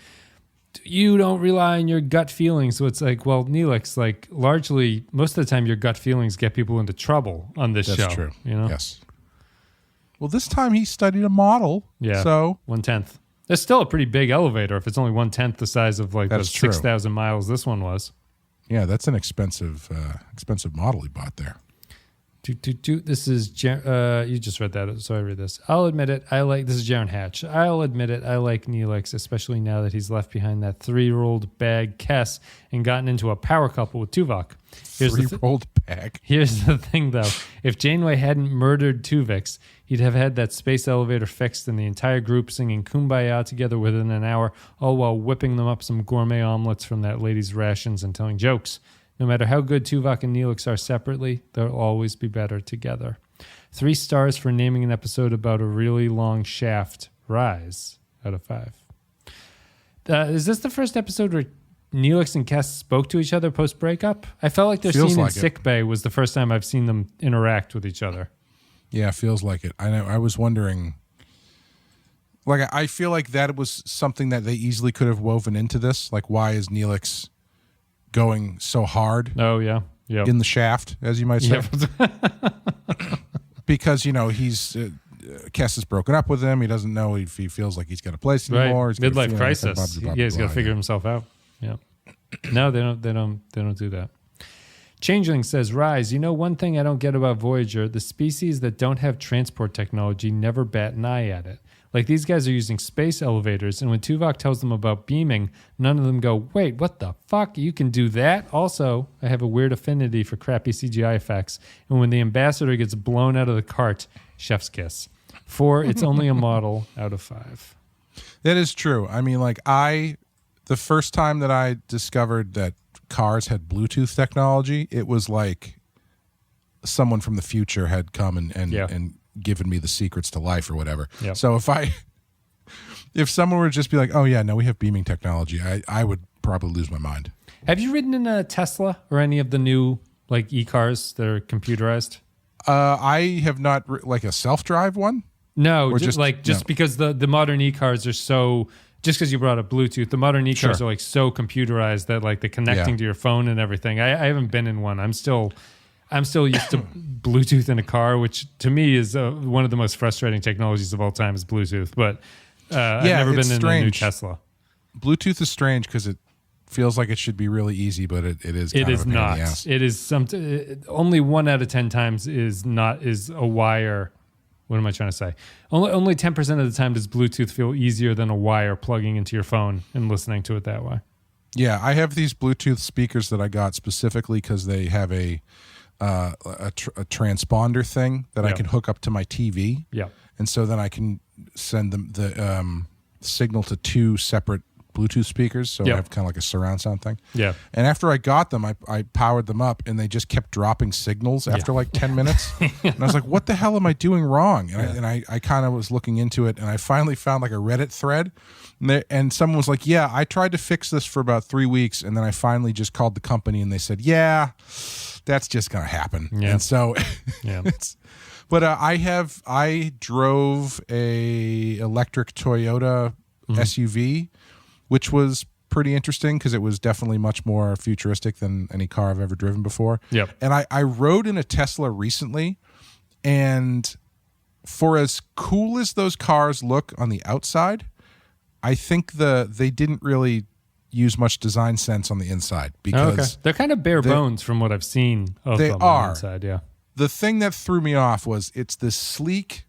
you don't rely on your gut feelings. So it's like, well, Neelix, like largely most of the time your gut feelings get people into trouble on this show. That's true. Yes. Well, this time he studied a model. Yeah. So 1/10. It's still a pretty big elevator if it's only 1/10 the size of like the 6,000 miles this one was. Yeah, that's an expensive model he bought there. This is you just read that, so I read this. I'll admit it. This is Jaron Hatch. I'll admit it. I like Neelix, especially now that he's left behind that 3-year-old bag Kess and gotten into a power couple with Tuvok. 3-year-old bag. Here's the thing, though. If Janeway hadn't murdered Tuvix, he'd have had that space elevator fixed and the entire group singing Kumbaya together within an hour, all while whipping them up some gourmet omelets from that lady's rations and telling jokes. No matter how good Tuvok and Neelix are separately, they'll always be better together. 3 stars for naming an episode about a really long shaft. Rise out of 5. Is this the first episode where Neelix and Kess spoke to each other post-breakup? I felt like their scene in sickbay was the first time I've seen them interact with each other. Yeah, feels like it. I know. I was wondering. Like, I feel like that was something that they easily could have woven into this. Like, why is Neelix going so hard? Oh, yeah. Yep. In the shaft, as you might say. Yep. Because, he's Kess has broken up with him. He doesn't know if he feels like he's got a place anymore. Right. Midlife crisis. He's got to figure himself out. Yeah. No, they don't do that. Changeling says, Rise, one thing I don't get about Voyager, the species that don't have transport technology never bat an eye at it. Like, these guys are using space elevators, and when Tuvok tells them about beaming, none of them go, wait, what the fuck? You can do that? Also, I have a weird affinity for crappy CGI effects, and when the ambassador gets blown out of the cart, chef's kiss. 4, it's only a model out of 5. That is true. I mean, like, the first time that I discovered that cars had Bluetooth technology, it was like someone from the future had come and given me the secrets to life or whatever. Yep. So if someone were to just be like, oh yeah, no, we have beaming technology, I would probably lose my mind. Have you ridden in a Tesla or any of the new like e-cars that are computerized? I have not, like a self-drive one. No, just because the modern e-cars are so, just because you brought up Bluetooth, the modern e-cars are like so computerized that like the connecting to your phone and everything. I haven't been in one. I'm still used to Bluetooth in a car, which to me is one of the most frustrating technologies of all time is Bluetooth. But I've never been in a new Tesla. Bluetooth is strange because it feels like it should be really easy, but it is. It is not. It is only 1 out of 10 times is a wire. What am I trying to say? Only 10% of the time does Bluetooth feel easier than a wire plugging into your phone and listening to it that way. Yeah, I have these Bluetooth speakers that I got specifically because they have a transponder thing that I can hook up to my TV. Yeah. And so then I can send the signal to 2 separate Bluetooth speakers. So I have kind of like a surround sound thing. Yeah. And after I got them, I powered them up and they just kept dropping signals after like 10 minutes. And I was like, what the hell am I doing wrong? And I kind of was looking into it and I finally found like a Reddit thread. And someone was like, yeah, I tried to fix this for about 3 weeks. And then I finally just called the company and they said, yeah, that's just going to happen. Yeah. And so, but I drove a electric Toyota SUV, which was pretty interesting because it was definitely much more futuristic than any car I've ever driven before. Yep. And I rode in a Tesla recently, and for as cool as those cars look on the outside, I think they didn't really use much design sense on the inside because they're kind of bare bones from what I've seen of them on the inside. Yeah. The thing that threw me off was it's this sleek,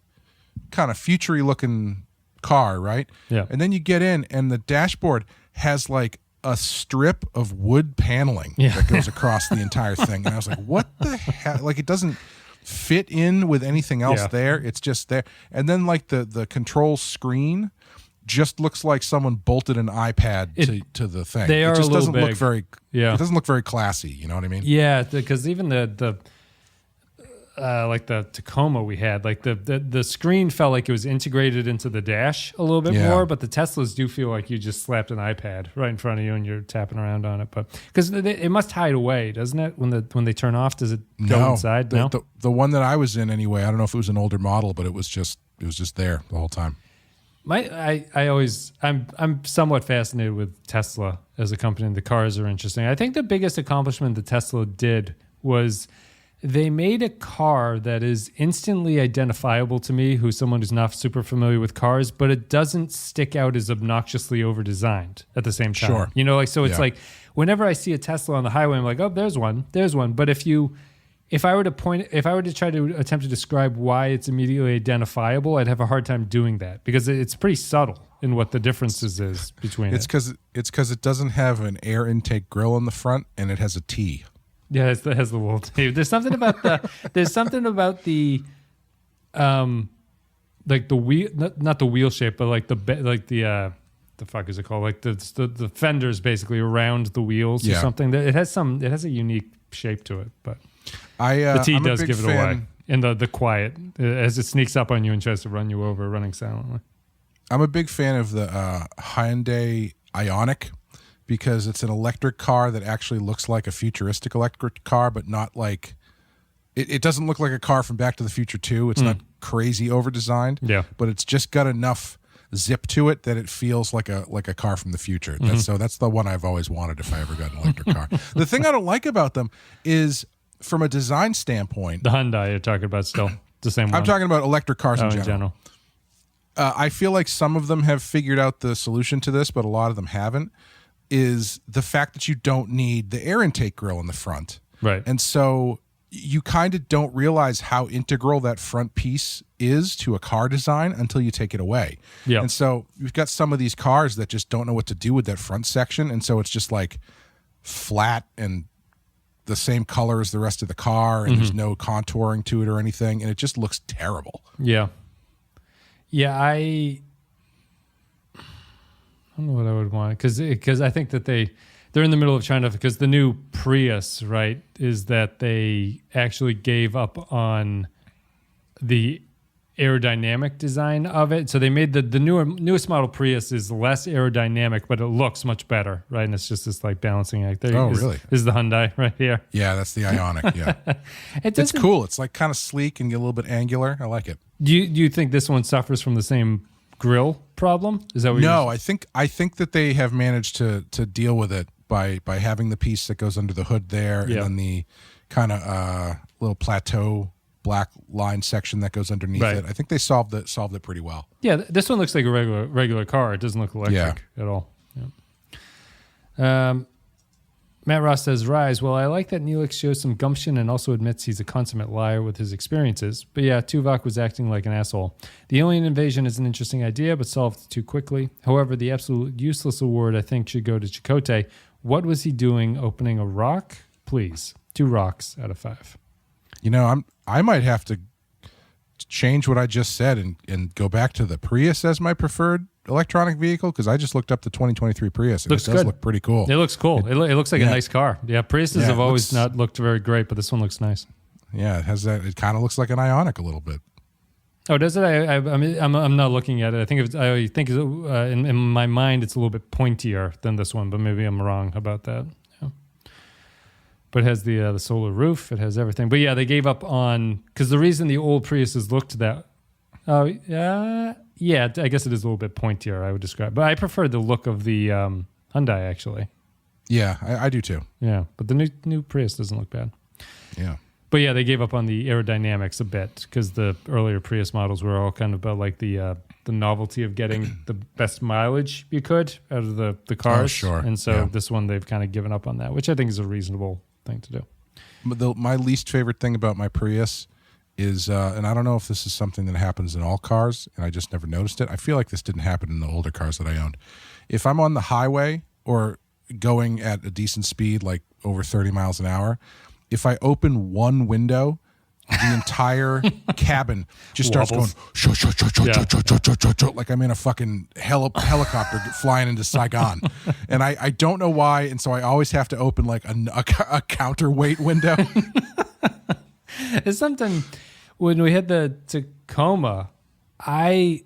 kind of futury looking car, right? Yeah. And then you get in and the dashboard has like a strip of wood paneling that goes across the entire thing. And I was like, what the hell? Like, it doesn't fit in with anything else there. It's just there. And then like the control screen just looks like someone bolted an iPad to the thing. It just doesn't look very it doesn't look very classy, you know what I mean? Yeah, because even the like the Tacoma we had, like the screen felt like it was integrated into the dash a little bit more, but the Teslas do feel like you just slapped an iPad right in front of you and you're tapping around on it. But because it must hide away, doesn't it? When they turn off, does it go inside? No, the one that I was in anyway. I don't know if it was an older model, but it was just there the whole time. I'm somewhat fascinated with Tesla as a company. The cars are interesting. I think the biggest accomplishment that Tesla did was they made a car that is instantly identifiable to me, who's someone who's not super familiar with cars, but it doesn't stick out as obnoxiously over-designed at the same time. Sure. You know, like, so it's Yeah. like whenever I see a Tesla on the highway, I'm like, oh, there's one. But if I were to try to attempt to describe why it's immediately identifiable, I'd have a hard time doing that because it's pretty subtle in what the differences is between It's because it doesn't have an air intake grill in the front and it has a T. Yeah, it has the wool too. There's something about the like the wheel, not the wheel shape, but like the fuck is it called? Like the fenders basically around the wheels or something. It has a unique shape to it, but the T does give it away. And the quiet as it sneaks up on you and tries to run you over, running silently. I'm a big fan of the Hyundai Ioniq because it's an electric car that actually looks like a futuristic electric car, but not like it doesn't look like a car from Back to the Future 2. It's not crazy over designed, but it's just got enough zip to it that it feels like a car from the future. So that's the one I've always wanted if I ever got an electric car. The thing I don't like about them is from a design standpoint, the Hyundai you're talking about still the same one. I'm talking about electric cars in general. I feel like some of them have figured out the solution to this, but a lot of them haven't, is the fact that you don't need the air intake grill in the front. Right. And so you kind of don't realize how integral that front piece is to a car design until you take it away. Yeah. And so you've got some of these cars that just don't know what to do with that front section. And so it's just like flat and the same color as the rest of the car, and there's no contouring to it or anything. And it just looks terrible. Yeah. Yeah, I don't know what I would want because I think that they're in the middle of trying to, because the new Prius, right, is that they actually gave up on the aerodynamic design of it. So they made the newest model Prius is less aerodynamic, but it looks much better, right? And it's just this like balancing act. Really? This is the Hyundai right here. Yeah, that's the Ioniq. Yeah, it's cool. It's like kind of sleek and get a little bit angular. I like it. Do you think this one suffers from the same grill problem? Is that what No, I think that they have managed to deal with it by having the piece that goes under the hood there, and then the kind of little plateau black line section that goes underneath it. I think they solved it pretty well. Yeah, this one looks like a regular car. It doesn't look electric at all. Yeah. Matt Ross says, Rise, well, I like that Neelix shows some gumption and also admits he's a consummate liar with his experiences. But yeah, Tuvok was acting like an asshole. The alien invasion is an interesting idea, but solved too quickly. However, the absolute useless award, I think, should go to Chakotay. What was he doing opening a rock? Please. 2 rocks out of 5. You know, I might have to change what I just said and go back to the Prius as my preferred electronic vehicle, because I just looked up the 2023 Prius and it does look pretty cool. It looks cool. It looks like a nice car. Yeah, Priuses have always not looked very great, but this one looks nice. Yeah, it has that. It kind of looks like an Ioniq a little bit. Oh, does it? I mean, I'm not looking at it. I think in my mind it's a little bit pointier than this one, but maybe I'm wrong about that. Yeah. But it has the solar roof. It has everything. But yeah, they gave up on, because the reason the old Priuses looked that. Oh yeah. Yeah, I guess it is a little bit pointier, I would describe. But I prefer the look of the Hyundai, actually. Yeah, I do too. Yeah, but the new Prius doesn't look bad. Yeah. But yeah, they gave up on the aerodynamics a bit because the earlier Prius models were all kind of about like the novelty of getting the best mileage you could out of the cars. Oh, sure. And so this one, they've kind of given up on that, which I think is a reasonable thing to do. But my least favorite thing about my Prius is, and I don't know if this is something that happens in all cars, and I just never noticed it. I feel like this didn't happen in the older cars that I owned. If I'm on the highway or going at a decent speed, like over 30 miles an hour, if I open one window, the entire cabin just starts going, like I'm in a fucking helicopter flying into Saigon. And I don't know why, and so I always have to open like a counterweight window. It's something, when we had the Tacoma, I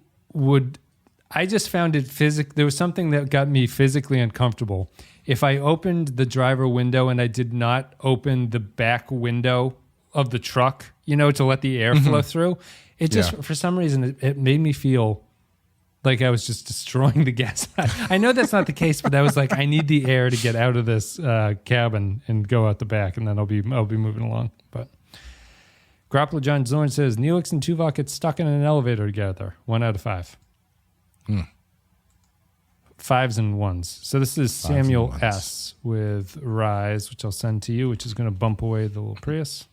just found it there was something that got me physically uncomfortable. If I opened the driver window and I did not open the back window of the truck, to let the air flow through, it just, for some reason, it made me feel like I was just destroying the gas. I know that's not the case, but I was like, I need the air to get out of this cabin and go out the back, and then I'll be moving along. But Grappler John Zorn says Neelix and Tuvok get stuck in an elevator together. 1 out of 5. 5s and 1s. So this is Samuel S. with Rise, which I'll send to you, which is going to bump away the little Prius.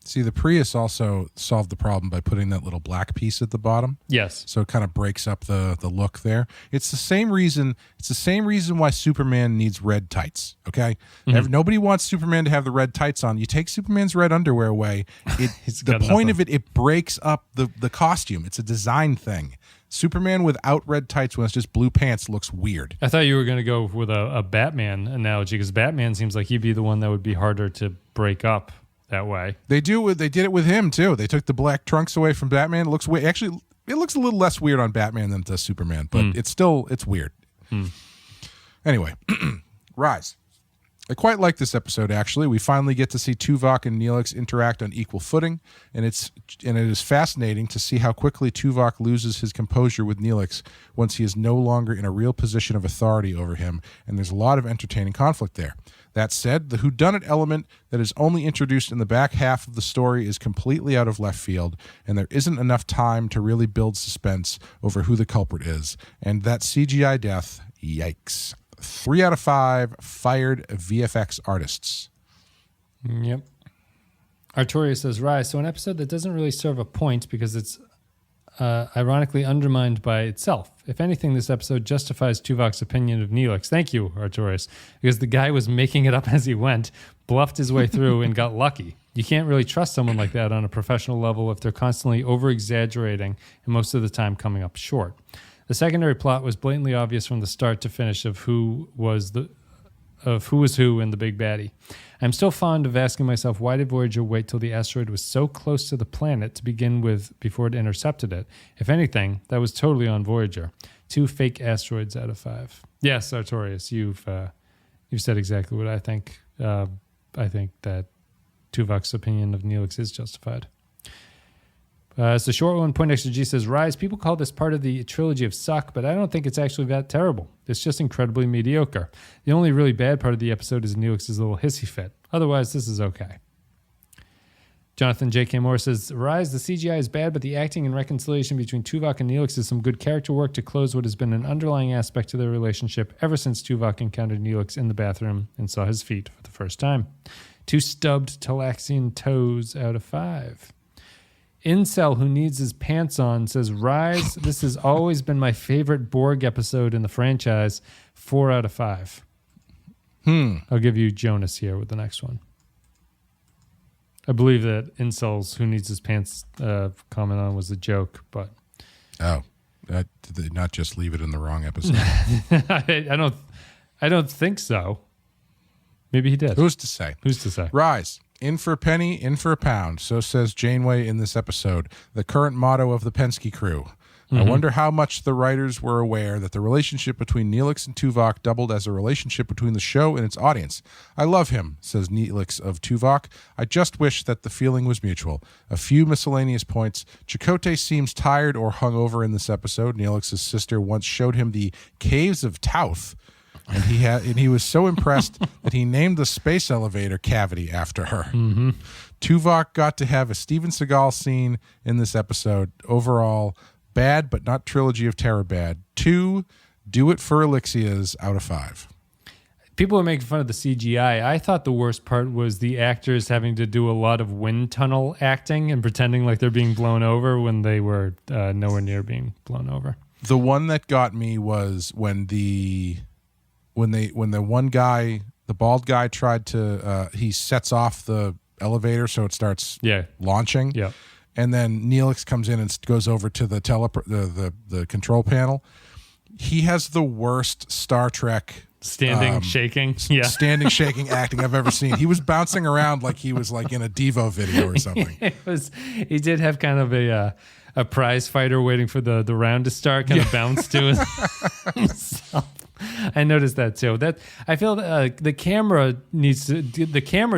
See, the Prius also solved the problem by putting that little black piece at the bottom. Yes. So it kind of breaks up the look there. It's the same reason. It's the same reason why Superman needs red tights. Okay. Nobody wants Superman to have the red tights on. You take Superman's red underwear away. The point of it breaks up the costume. It's a design thing. Superman without red tights when it's just blue pants looks weird. I thought you were going to go with a Batman analogy because Batman seems like he'd be the one that would be harder to break up that way. They did it with him too. They took the black trunks away from Batman. It looks weird. Actually, it looks a little less weird on Batman than it does Superman, but it's weird. Anyway, Rise. I quite like this episode, actually. We finally get to see Tuvok and Neelix interact on equal footing, and it is fascinating to see how quickly Tuvok loses his composure with Neelix once he is no longer in a real position of authority over him, and there's a lot of entertaining conflict there. That said, the whodunit element that is only introduced in the back half of the story is completely out of left field, and there isn't enough time to really build suspense over who the culprit is. And that CGI death, yikes. 3 out of 5 fired VFX artists. Yep. Artorius says, Rise, so an episode that doesn't really serve a point because it's ironically undermined by itself. If anything, this episode justifies Tuvok's opinion of Neelix. Thank you, Artorius, because the guy was making it up as he went, bluffed his way through, and got lucky. You can't really trust someone like that on a professional level if they're constantly over-exaggerating and most of the time coming up short. The secondary plot was blatantly obvious from the start to finish of who was who in the big baddie. I'm still fond of asking myself, why did Voyager wait till the asteroid was so close to the planet to begin with before it intercepted it? If anything, that was totally on Voyager. 2 fake asteroids out of 5. Yes, Artorius, you've said exactly what I think. I think that Tuvok's opinion of Neelix is justified. It's a short one. Poindexter G says, Rise, people call this part of the trilogy of suck, but I don't think it's actually that terrible. It's just incredibly mediocre. The only really bad part of the episode is Neelix's little hissy fit. Otherwise, this is okay. Jonathan J.K. Moore says, Rise, the CGI is bad, but the acting and reconciliation between Tuvok and Neelix is some good character work to close what has been an underlying aspect to their relationship ever since Tuvok encountered Neelix in the bathroom and saw his feet for the first time. 2 stubbed Talaxian toes out of 5. Incel who needs his pants on says, Rise, this has always been my favorite Borg episode in the franchise. 4 out of 5. I'll give you Jonas here with the next one. I believe that Incels who needs his pants comment on was a joke, but... Oh, did they not just leave it in the wrong episode? I don't think so. Maybe he did. Who's to say? Rise. In for a penny, in for a pound. So says Janeway in this episode, the current motto of the Pensky crew. I wonder how much the writers were aware that the relationship between Neelix and Tuvok doubled as a relationship between the show and its audience. I love him, says Neelix of Tuvok. I just wish that the feeling was mutual. A few miscellaneous points. Chakotay seems tired or hungover in this episode. Neelix's sister once showed him the Caves of Tauth, and he was so impressed that he named the space elevator cavity after her. Tuvok got to have a Steven Seagal scene in this episode. Overall, bad, but not trilogy of terror bad. 2 do it for Elixias out of 5. People are making fun of the CGI. I thought the worst part was the actors having to do a lot of wind tunnel acting and pretending like they're being blown over when they were nowhere near being blown over. The one that got me was when the one guy, the bald guy, tried to he sets off the elevator so it starts launching. Yeah. And then Neelix comes in and goes over to the the control panel. He has the worst Star Trek standing shaking acting I've ever seen. He was bouncing around like he was like in a Devo video or something. He did have kind of a prize fighter waiting for the round to start, kind of bounce to himself. I noticed that too. That I feel the camera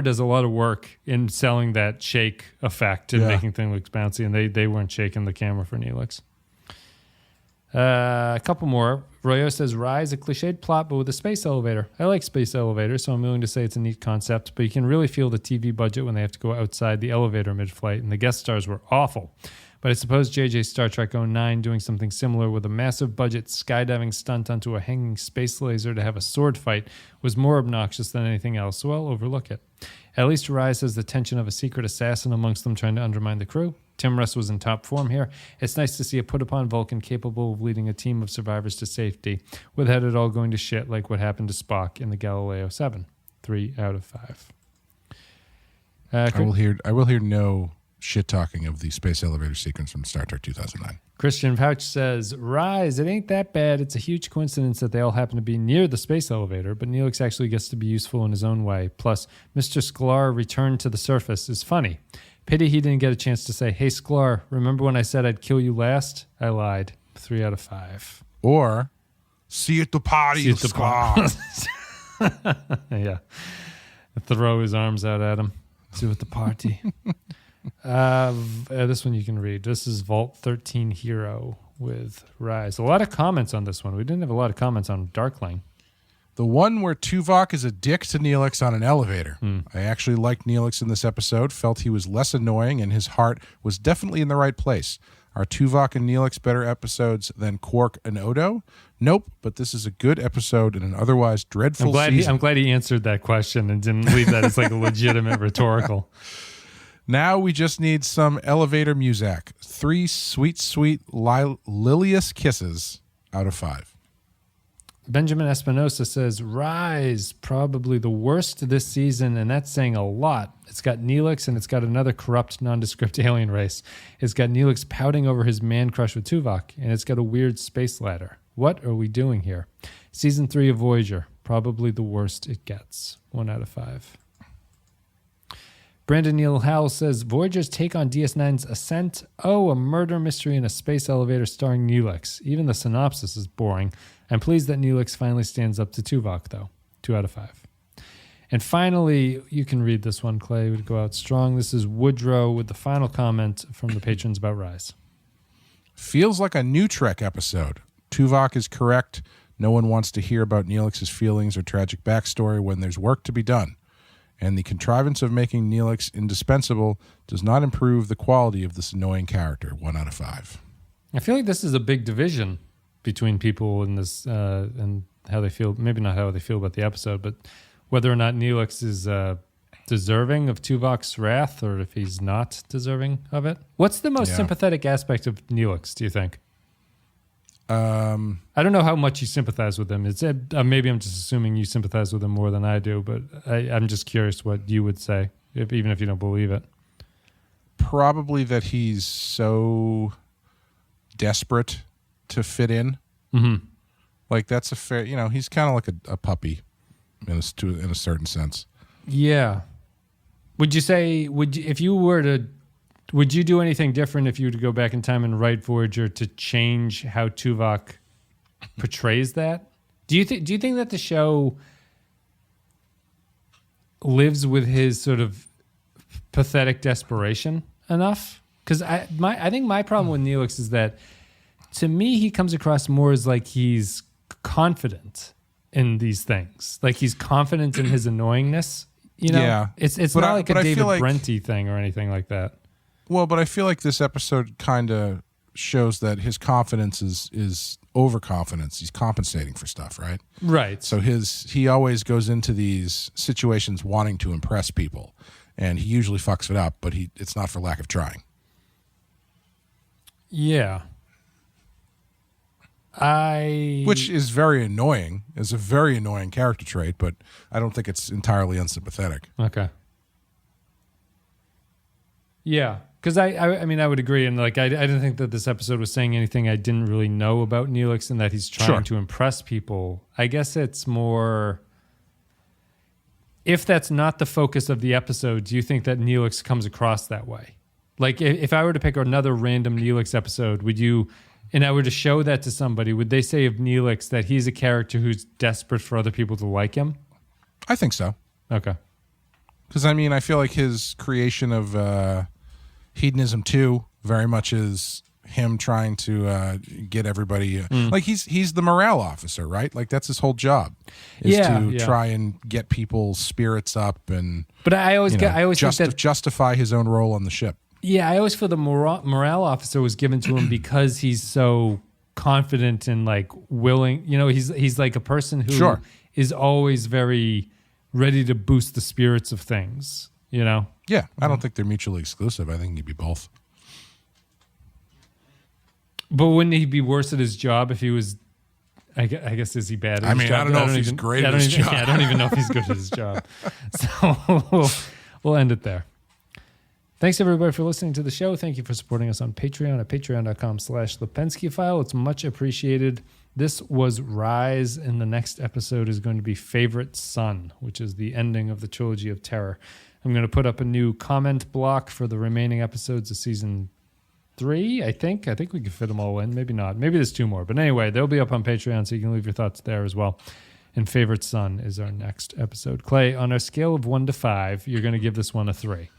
does a lot of work in selling that shake effect and making things look bouncy, and they weren't shaking the camera for Neelix. A couple more. Royo says, Rise, a cliched plot, but with a space elevator. I like space elevators, so I'm willing to say it's a neat concept, but you can really feel the TV budget when they have to go outside the elevator mid-flight, and the guest stars were awful. But I suppose JJ's Star Trek 09 doing something similar with a massive budget skydiving stunt onto a hanging space laser to have a sword fight was more obnoxious than anything else, so I'll overlook it. At least Rise has the tension of a secret assassin amongst them trying to undermine the crew. Tim Russ was in top form here. It's nice to see a put-upon Vulcan capable of leading a team of survivors to safety without it all going to shit like what happened to Spock in the Galileo 7. 3 out of 5. I will hear no shit-talking of the space elevator sequence from Star Trek 2009. Christian Pouch says, Rise, it ain't that bad. It's a huge coincidence that they all happen to be near the space elevator, but Neelix actually gets to be useful in his own way. Plus, Mr. Sklar return to the surface is funny. Pity he didn't get a chance to say, hey, Sklar, remember when I said I'd kill you last? I lied. 3 out of 5. Or, see you at the party, Sklar. Yeah. Throw his arms out at him. See you at the party. This one you can read. This is Vault 13 Hero with Rise. A lot of comments on this one. We didn't have a lot of comments on Darkling. The one where Tuvok is a dick to Neelix on an elevator. I actually liked Neelix in this episode, felt he was less annoying, and his heart was definitely in the right place. Are Tuvok and Neelix better episodes than Quark and Odo? Nope, but this is a good episode in an otherwise dreadful season. I'm glad he answered that question and didn't leave that as like a legitimate rhetorical. Now we just need some elevator music. 3 sweet, sweet Lilius kisses out of 5. Benjamin Espinosa says, Rise, probably the worst this season, and that's saying a lot. It's got Neelix, and it's got another corrupt, nondescript alien race. It's got Neelix pouting over his man crush with Tuvok, and it's got a weird space ladder. What are we doing here? Season 3 of Voyager, probably the worst it gets. 1 out of 5. Brandon Neal Howell says, Voyager's take on DS9's Ascent. Oh, a murder mystery in a space elevator starring Neelix. Even the synopsis is boring. I'm pleased that Neelix finally stands up to Tuvok, though. 2 out of 5. And finally, you can read this one, Clay. Would go out strong. This is Woodrow with the final comment from the patrons about Rise. Feels like a new Trek episode. Tuvok is correct. No one wants to hear about Neelix's feelings or tragic backstory when there's work to be done. And the contrivance of making Neelix indispensable does not improve the quality of this annoying character. 1 out of 5. I feel like this is a big division between people in this and how they feel. Maybe not how they feel about the episode, but whether or not Neelix is deserving of Tuvok's wrath or if he's not deserving of it. What's the most sympathetic aspect of Neelix, do you think? I don't know how much you sympathize with him. It's maybe I'm just assuming you sympathize with him more than I do, but I'm just curious what you would say, even if you don't believe it. Probably that he's so desperate to fit in. Mm-hmm. Like that's a fair, he's kind of like a puppy in a certain sense. Yeah. Would you say, if you were to, would you do anything different if you were to go back in time and write Voyager to change how Tuvok portrays that? Do you think that the show lives with his sort of pathetic desperation enough? Because I think my problem with Neelix is that to me he comes across more as like he's confident in these things, like he's confident in his annoyingness. Yeah, it's not like a David Brenty thing or anything like that. Well, but I feel like this episode kind of shows that his confidence is overconfidence. He's compensating for stuff, right? Right. So he always goes into these situations wanting to impress people, and he usually fucks it up, but it's not for lack of trying. Yeah. Which is very annoying. It's a very annoying character trait, but I don't think it's entirely unsympathetic. Okay. Yeah. Because I mean, I would agree. And like, I didn't think that this episode was saying anything I didn't really know about Neelix and that he's trying to impress people. I guess it's more, if that's not the focus of the episode, do you think that Neelix comes across that way? Like, if I were to pick another random Neelix episode, and I were to show that to somebody, would they say of Neelix that he's a character who's desperate for other people to like him? I think so. Okay. Because, I mean, I feel like his creation of Hedonism 2 very much is him trying to get everybody like he's the morale officer, right? Like that's his whole job is to try and get people's spirits up and. But I always justify his own role on the ship. Yeah, I always feel the morale officer was given to him because he's so confident and like willing. You know, he's like a person who is always very ready to boost the spirits of things. You know. Yeah, I don't think they're mutually exclusive. I think he'd be both. But wouldn't he be worse at his job if he was? I guess is he bad at his job? I don't know if he's great at his job. I don't even know if he's good at his job. So we'll end it there. Thanks, everybody, for listening to the show. Thank you for supporting us on Patreon at patreon.com/The Pensky File. It's much appreciated. This was Rise, and the next episode is going to be Favorite Son, which is the ending of the Trilogy of Terror. I'm going to put up a new comment block for the remaining episodes of Season 3, I think. I think we can fit them all in. Maybe not. Maybe there's 2 more. But anyway, they'll be up on Patreon, so you can leave your thoughts there as well. And Favorite Son is our next episode. Clay, on our scale of 1 to 5, you're going to give this one a 3.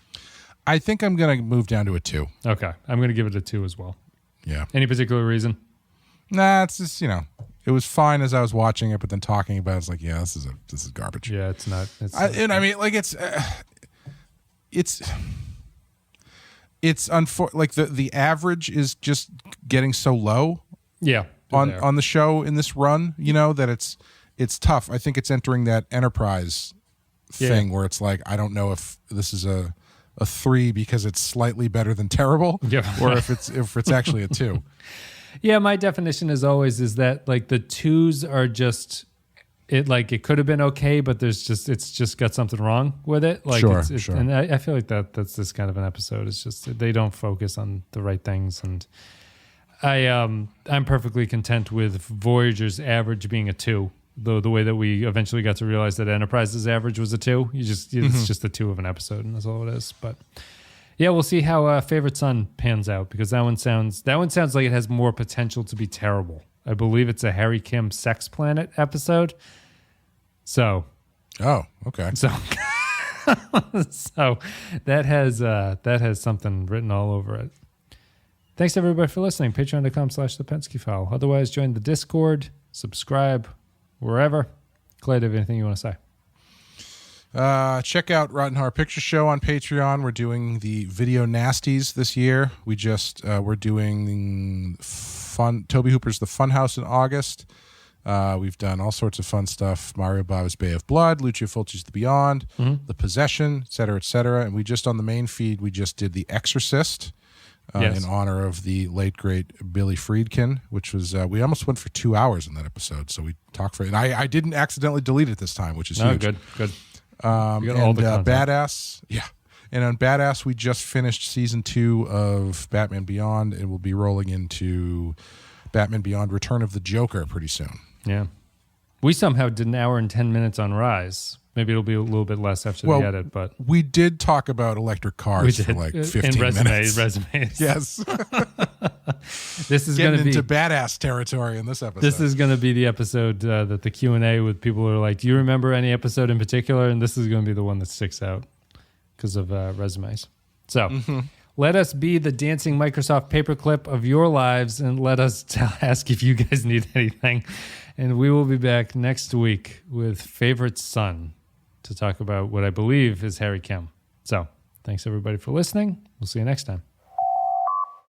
I think I'm going to move down to a 2. Okay. I'm going to give it a 2 as well. Yeah. Any particular reason? Nah, it's just, it was fine as I was watching it, but then talking about it, it's like, yeah, this is garbage. Yeah, it's not. It's like the average is just getting so low. Yeah. On the show in this run, that it's tough. I think it's entering that Enterprise thing where it's like, I don't know if this is a 3 because it's slightly better than terrible, or if it's actually a 2. Yeah, my definition as always is that like the 2s are just it could have been okay, but it's just got something wrong with it. Like sure. And I feel like that's this kind of an episode. It's just they don't focus on the right things, and I'm perfectly content with Voyager's average being a 2. Though the way that we eventually got to realize that Enterprise's average was a 2, it's just a 2 of an episode, and that's all it is. But yeah, we'll see how Favorite Son pans out, because that one sounds like it has more potential to be terrible. I believe it's a Harry Kim Sex Planet episode. So, okay. So that has something written all over it. Thanks everybody for listening. Patreon.com/The Pensky File. Otherwise, join the Discord, subscribe wherever. Clay, do you have anything you want to say? Check out Rotten Horror Picture Show on Patreon. We're doing the Video Nasties this year. We're doing Toby Hooper's The Funhouse in August. We've done all sorts of fun stuff. Mario Bava's Bay of Blood, Lucio Fulci's The Beyond, The Possession, et cetera, et cetera. And we just on the main feed, we just did The Exorcist in honor of the late, great Billy Friedkin, which was, we almost went for 2 hours in that episode. So we talked for it. And I didn't accidentally delete it this time, which is huge. Good. Badass. Yeah. And on Badass, we just finished season 2 of Batman Beyond, and we'll be rolling into Batman Beyond Return of the Joker pretty soon. Yeah. We somehow did an hour and 10 minutes on Rise. Maybe it'll be a little bit less after the edit, but we did talk about electric cars for like 15 minutes. Resumes. Yes. This is getting into badass territory in this episode. This is going to be the episode that the Q&A with people are like, do you remember any episode in particular? And this is going to be the one that sticks out because of resumes. So let us be the dancing Microsoft paperclip of your lives, and let us ask if you guys need anything. And we will be back next week with Favorite Son to talk about what I believe is Harry Kim. So thanks everybody for listening. We'll see you next time.